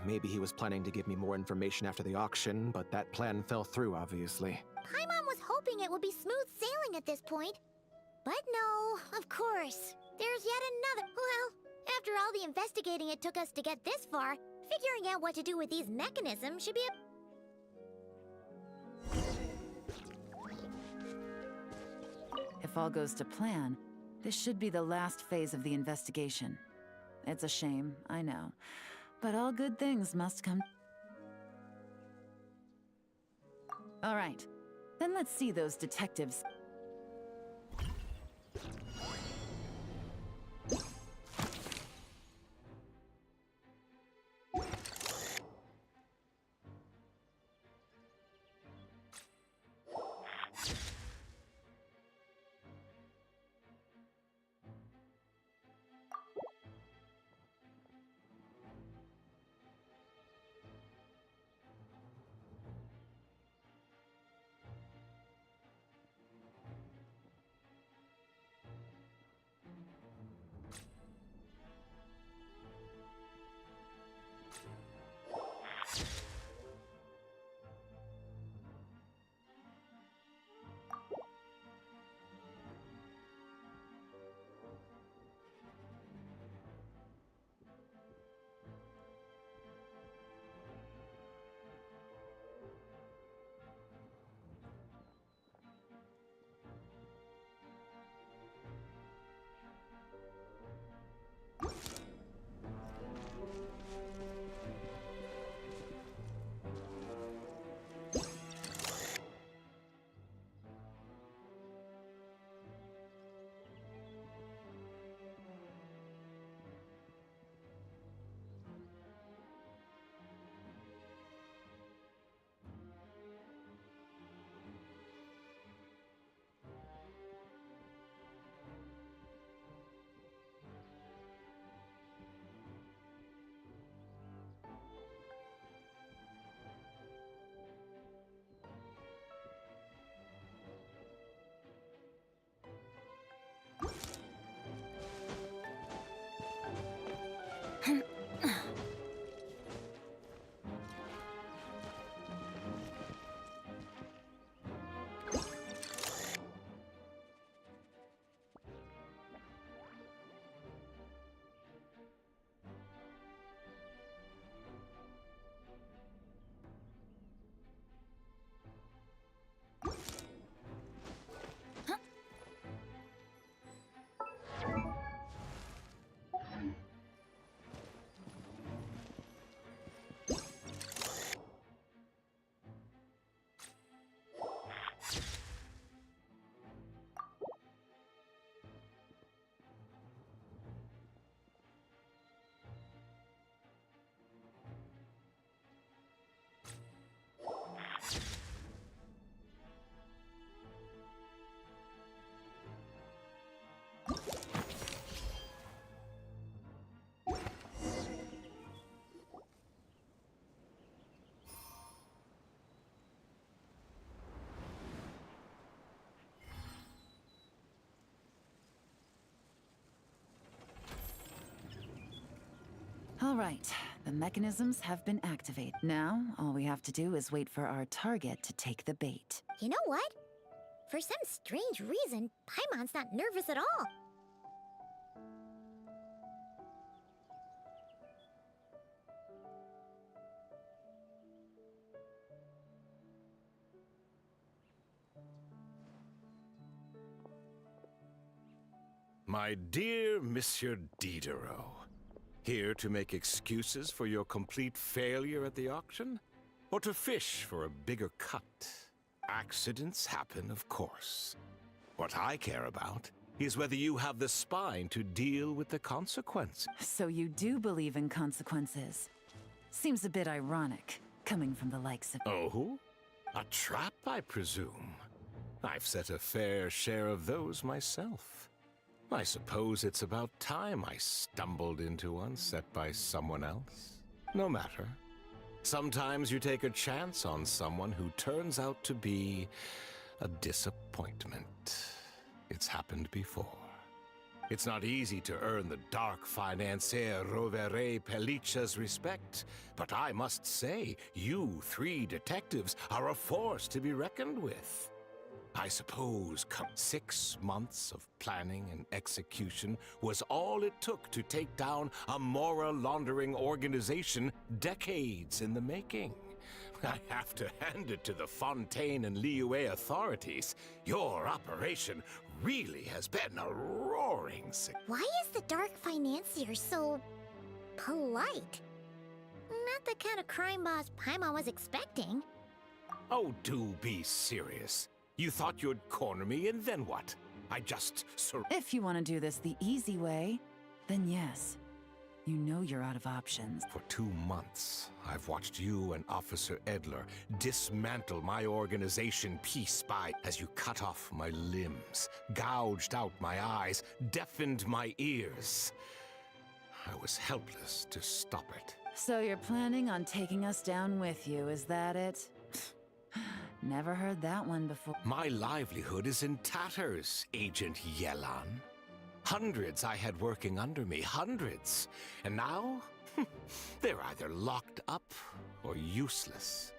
Maybe he was planning to give me more information after the auction, but that plan fell through, obviously. Paimon was hoping it would be smooth sailing at this point. But no, of course. There's yet another. Well, after all the investigating it took us to get this far, figuring out what to do with these mechanisms should be a... If all goes to plan, this should be the last phase of the investigation. It's a shame, I know. But all good things must come. All right, then let's see those detectives. All right, the mechanisms have been activated. Now, all we have to do is wait for our target to take the bait. You know what? For some strange reason, Paimon's not nervous at all. My dear Monsieur Diderot, here to make excuses for your complete failure at the auction? Or to fish for a bigger cut? Accidents happen, of course. What I care about is whether you have the spine to deal with the consequences. So you do believe in consequences. Seems a bit ironic, coming from the likes of... Oh? A trap, I presume? I've set a fair share of those myself. I suppose it's about time I stumbled into one set by someone else. No matter. Sometimes you take a chance on someone who turns out to be a disappointment. It's happened before. It's not easy to earn the dark financier Rovere Pelliccia's respect, but I must say, you three detectives are a force to be reckoned with. I suppose 6 months of planning and execution was all it took to take down a moral laundering organization decades in the making. I have to hand it to the Fontaine and Liyue authorities. Your operation really has been a roaring success. Why is the Dark Financier so... polite? Not the kind of crime boss Paimon was expecting. Oh, do be serious. You thought you'd corner me, and then what? I just If you want to do this the easy way, then yes. You know you're out of options. For 2 months, I've watched you and Officer Edler dismantle my organization piece by as you cut off my limbs, gouged out my eyes, deafened my ears. I was helpless to stop it. So you're planning on taking us down with you, is that it? Never heard that one before. My livelihood is in tatters, Agent Yelan. Hundreds I had working under me, hundreds. And now, they're either locked up or useless.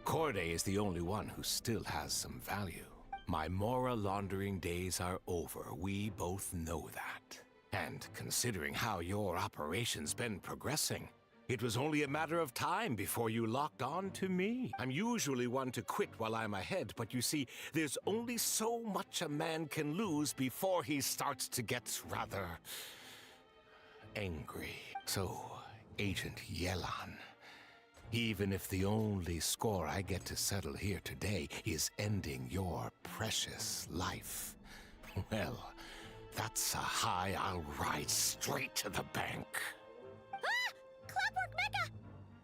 Corday is the only one who still has some value. My moral laundering days are over, we both know that. And considering how your operation's been progressing, it was only a matter of time before you locked on to me. I'm usually one to quit while I'm ahead, but you see, there's only so much a man can lose before he starts to get rather... angry. So, Agent Yelan, even if the only score I get to settle here today is ending your precious life, well, that's a high I'll ride straight to the bank. Clockwork Mecha!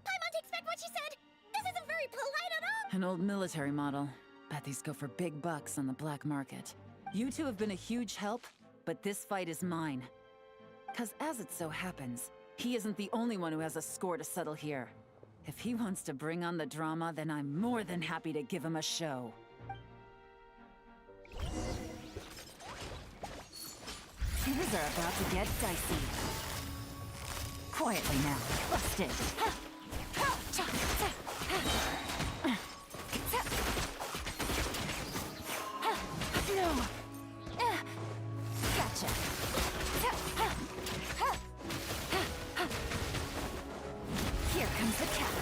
Paimon takes back what she said! This isn't very polite at all! An old military model. Bet these go for big bucks on the black market. You two have been a huge help, but this fight is mine. 'Cause as it so happens, he isn't the only one who has a score to settle here. If he wants to bring on the drama, then I'm more than happy to give him a show. Things are about to get dicey. Quietly now. Busted. No. Gotcha. Here comes the catch.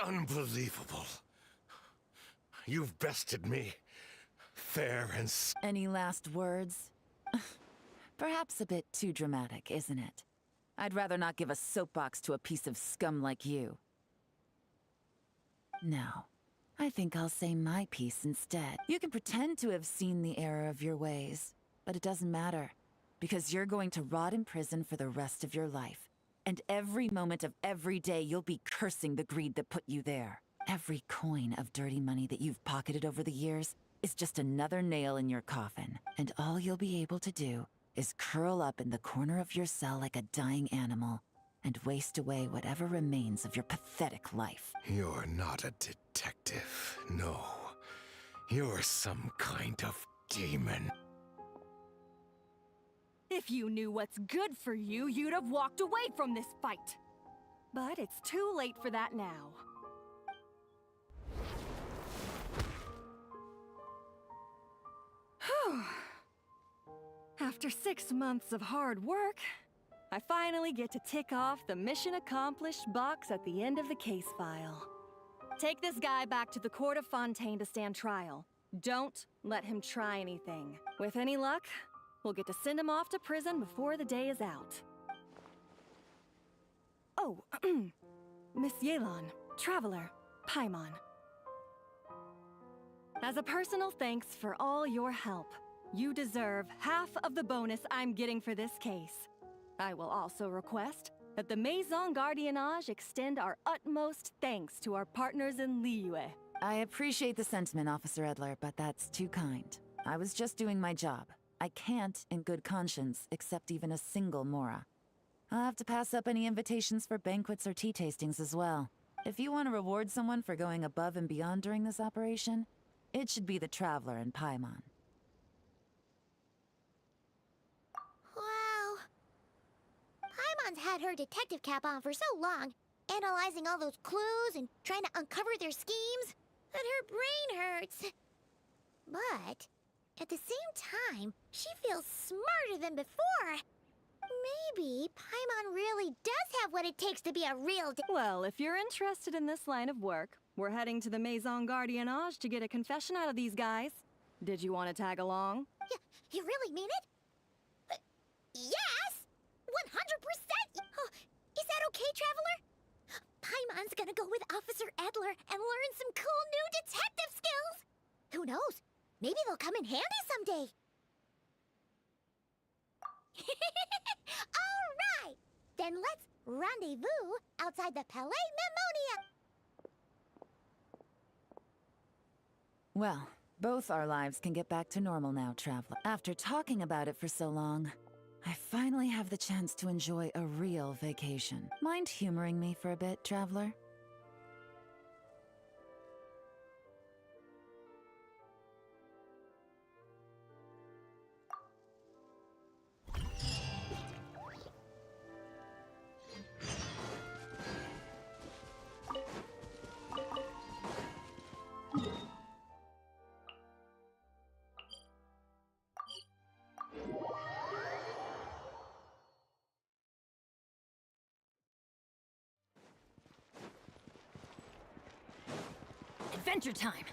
Unbelievable. You've bested me. Fair and... Any last words? Perhaps a bit too dramatic, isn't it? I'd rather not give a soapbox to a piece of scum like you. No. I think I'll say my piece instead. You can pretend to have seen the error of your ways, but it doesn't matter. Because you're going to rot in prison for the rest of your life. And every moment of every day you'll be cursing the greed that put you there. Every coin of dirty money that you've pocketed over the years, is just another nail in your coffin, and all you'll be able to do is curl up in the corner of your cell like a dying animal and waste away whatever remains of your pathetic life. You're not a detective, no. You're some kind of demon. If you knew what's good for you, you'd have walked away from this fight. But it's too late for that now. Whew. After 6 months of hard work, I finally get to tick off the mission accomplished box at the end of the case file. Take this guy back to the court of Fontaine to stand trial. Don't let him try anything. With any luck, we'll get to send him off to prison before the day is out. Oh, Miss Yelan, Traveler, Paimon. As a personal thanks for all your help, you deserve half of the bonus I'm getting for this case. I will also request that the Maison Gardiennage extend our utmost thanks to our partners in Liyue. I appreciate the sentiment, Officer Edler, but that's too kind. I was just doing my job. I can't, in good conscience, accept even a single Mora. I'll have to pass up any invitations for banquets or tea tastings as well. If you want to reward someone for going above and beyond during this operation, it should be the Traveler and Paimon. Wow. Paimon's had her detective cap on for so long, analyzing all those clues and trying to uncover their schemes, that her brain hurts. But at the same time, she feels smarter than before. Maybe Paimon really does have what it takes to be a real Well, if you're interested in this line of work, we're heading to the Maison Gardiennage to get a confession out of these guys. Did you want to tag along? You really mean it? Yes! 100%! Oh, is that okay, Traveler? Paimon's gonna go with Officer Edler and learn some cool new detective skills! Who knows? Maybe they'll come in handy someday! Alright! Then let's rendezvous outside the Palais Mnemonia! Well, both our lives can get back to normal now, Traveler. After talking about it for so long, I finally have the chance to enjoy a real vacation. Mind humoring me for a bit, Traveler? Adventure time!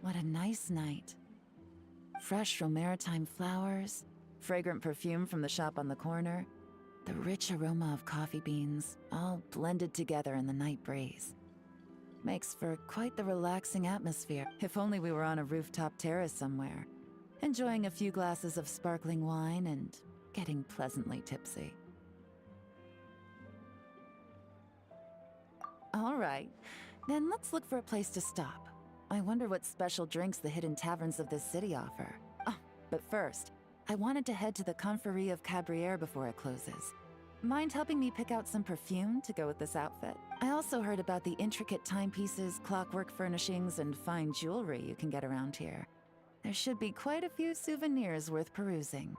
What a nice night. Fresh from maritime flowers, fragrant perfume from the shop on the corner, the rich aroma of coffee beans, all blended together in the night breeze. Makes for quite the relaxing atmosphere. If only we were on a rooftop terrace somewhere, enjoying a few glasses of sparkling wine and getting pleasantly tipsy. All right, then let's look for a place to stop. I wonder what special drinks the hidden taverns of this city offer. Oh, but first, I wanted to head to the Confrérie of Cabriere before it closes. Mind helping me pick out some perfume to go with this outfit? I also heard about the intricate timepieces, clockwork furnishings, and fine jewelry you can get around here. There should be quite a few souvenirs worth perusing.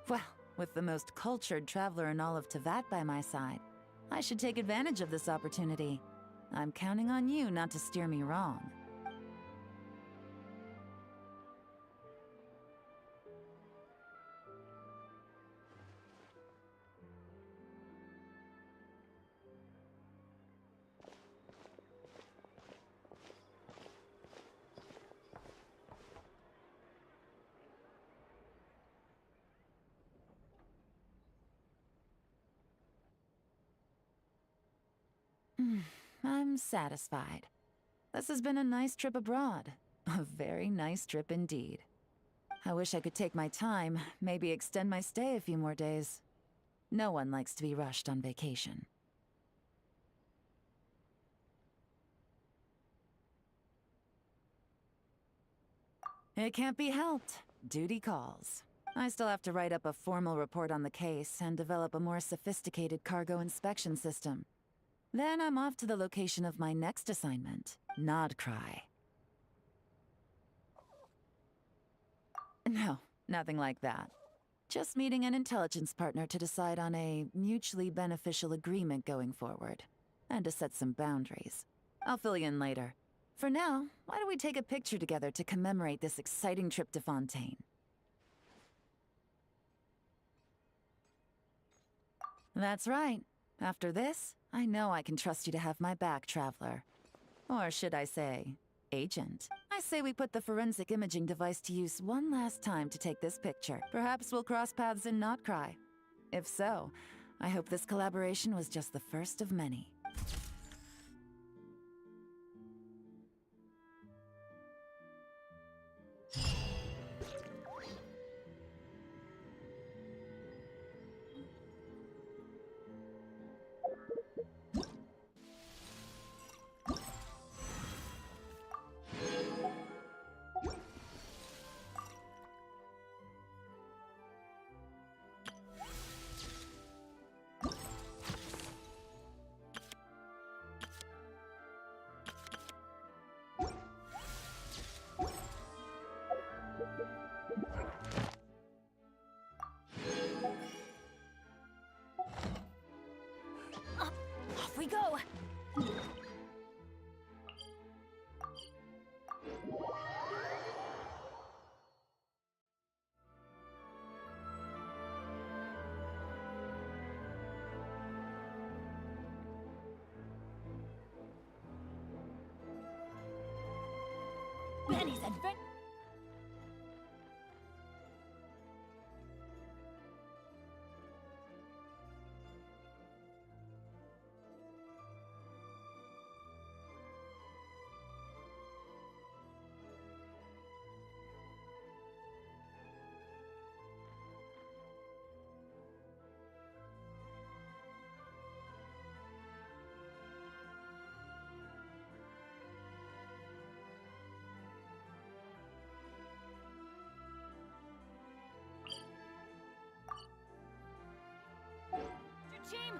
Well, with the most cultured traveler in all of Tevat by my side, I should take advantage of this opportunity. I'm counting on you not to steer me wrong. I'm satisfied. This has been a nice trip abroad. A very nice trip indeed. I wish I could take my time, maybe extend my stay a few more days. No one likes to be rushed on vacation. It can't be helped. Duty calls. I still have to write up a formal report on the case and develop a more sophisticated cargo inspection system. Then I'm off to the location of my next assignment, Nodcry. No, nothing like that. Just meeting an intelligence partner to decide on a mutually beneficial agreement going forward, and to set some boundaries. I'll fill you in later. For now, why don't we take a picture together to commemorate this exciting trip to Fontaine? That's right. After this, I know I can trust you to have my back, Traveler. Or should I say, Agent. I say we put the forensic imaging device to use one last time to take this picture. Perhaps we'll cross paths in Notcry. If so, I hope this collaboration was just the first of many. Off we go! Benny's adventure. Team!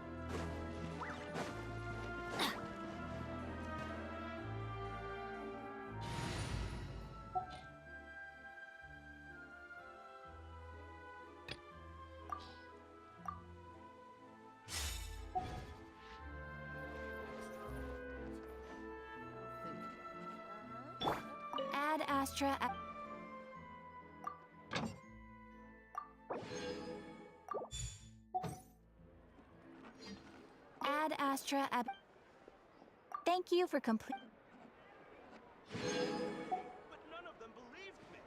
Ad Astra. Ad Astra. Thank you for complete. But none of them believed me.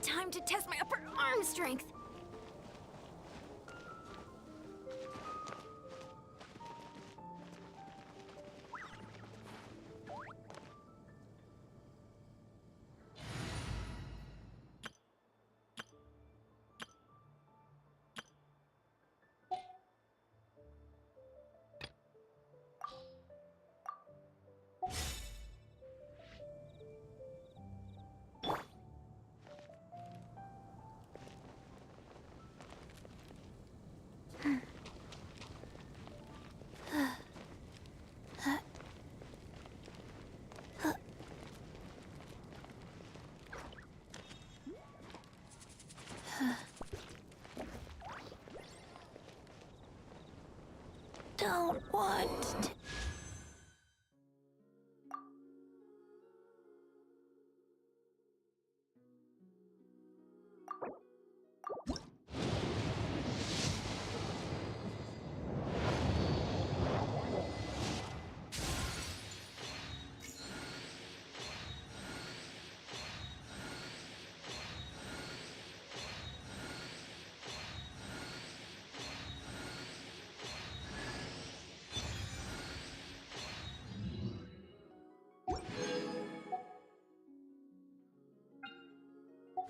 Time to test my upper arm strength. don't want to.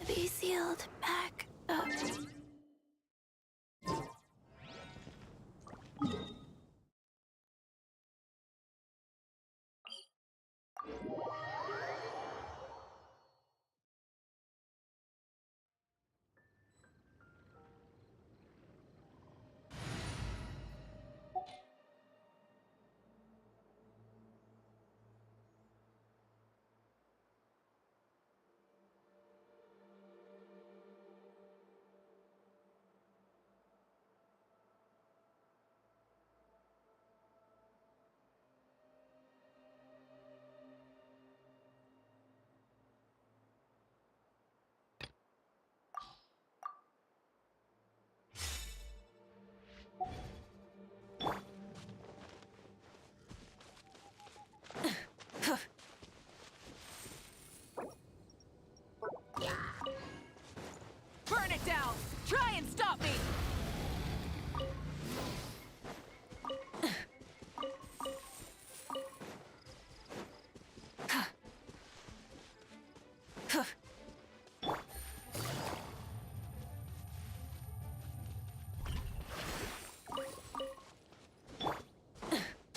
Be sealed back up. Burn it down! Try and stop me!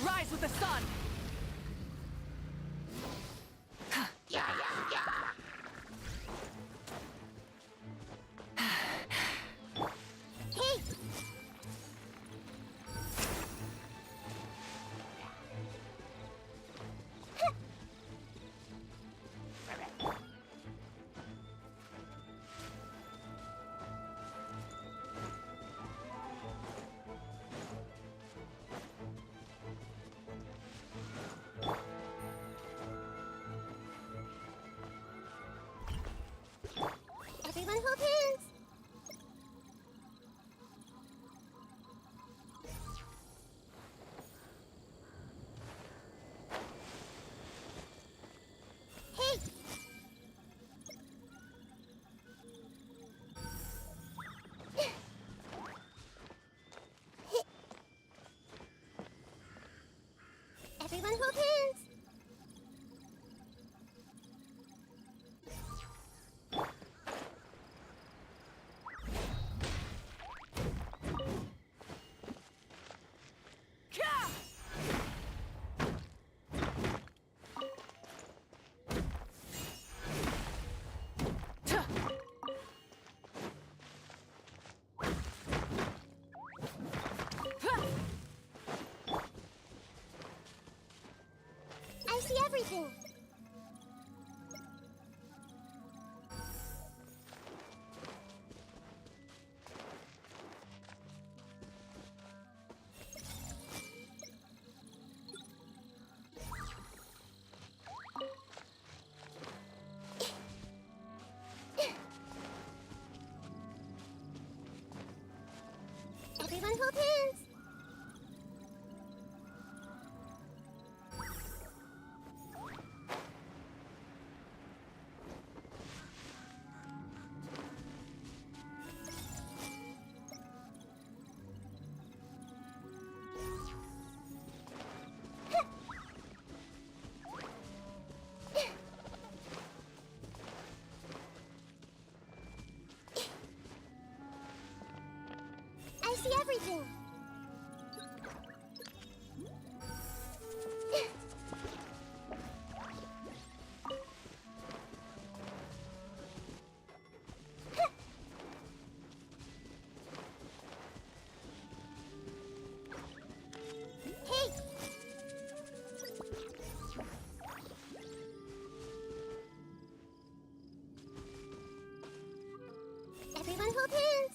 Rise with the sun! Hey! Everyone hold hands! Hey! Everyone hold hands! I see everything! Everyone hold hands! I see everything! Hey! Everyone hold hands!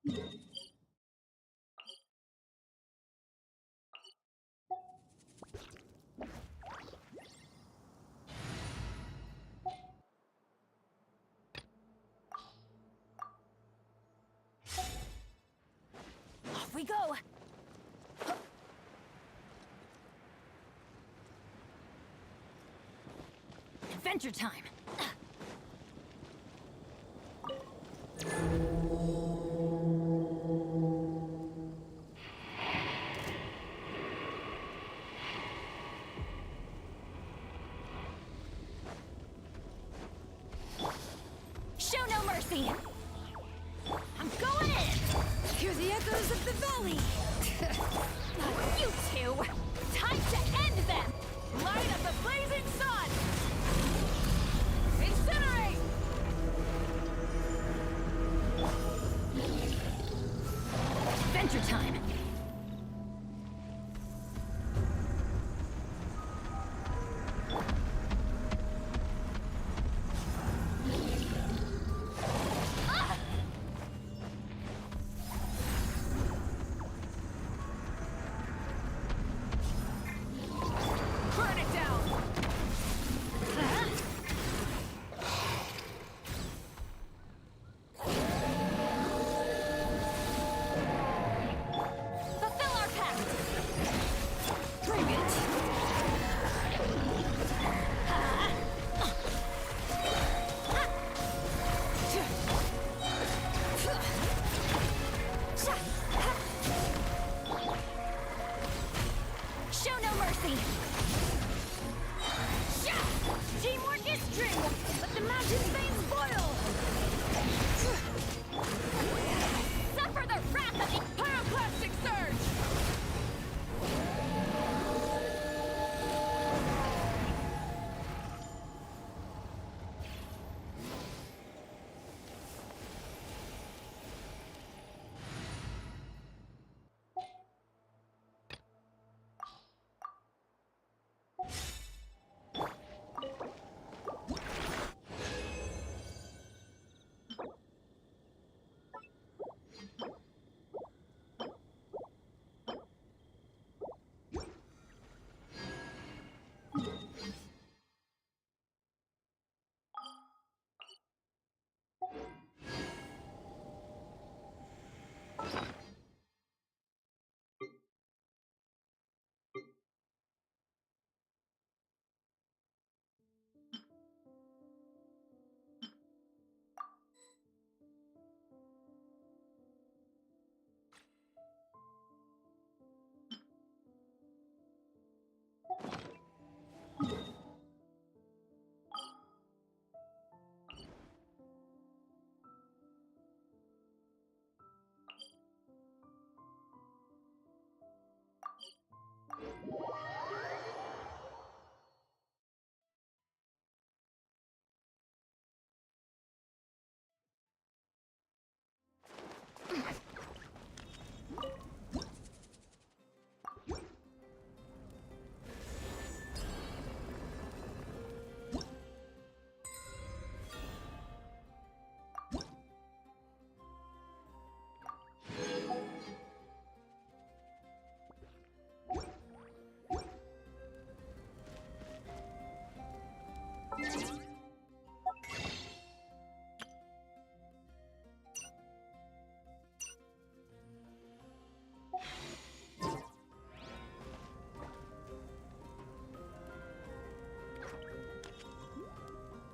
Off we go! Adventure time! Show no mercy! I'm going in! Hear the echoes of the valley! You two! Time to end them! Light up the blazing sun! Incinerate! Adventure time!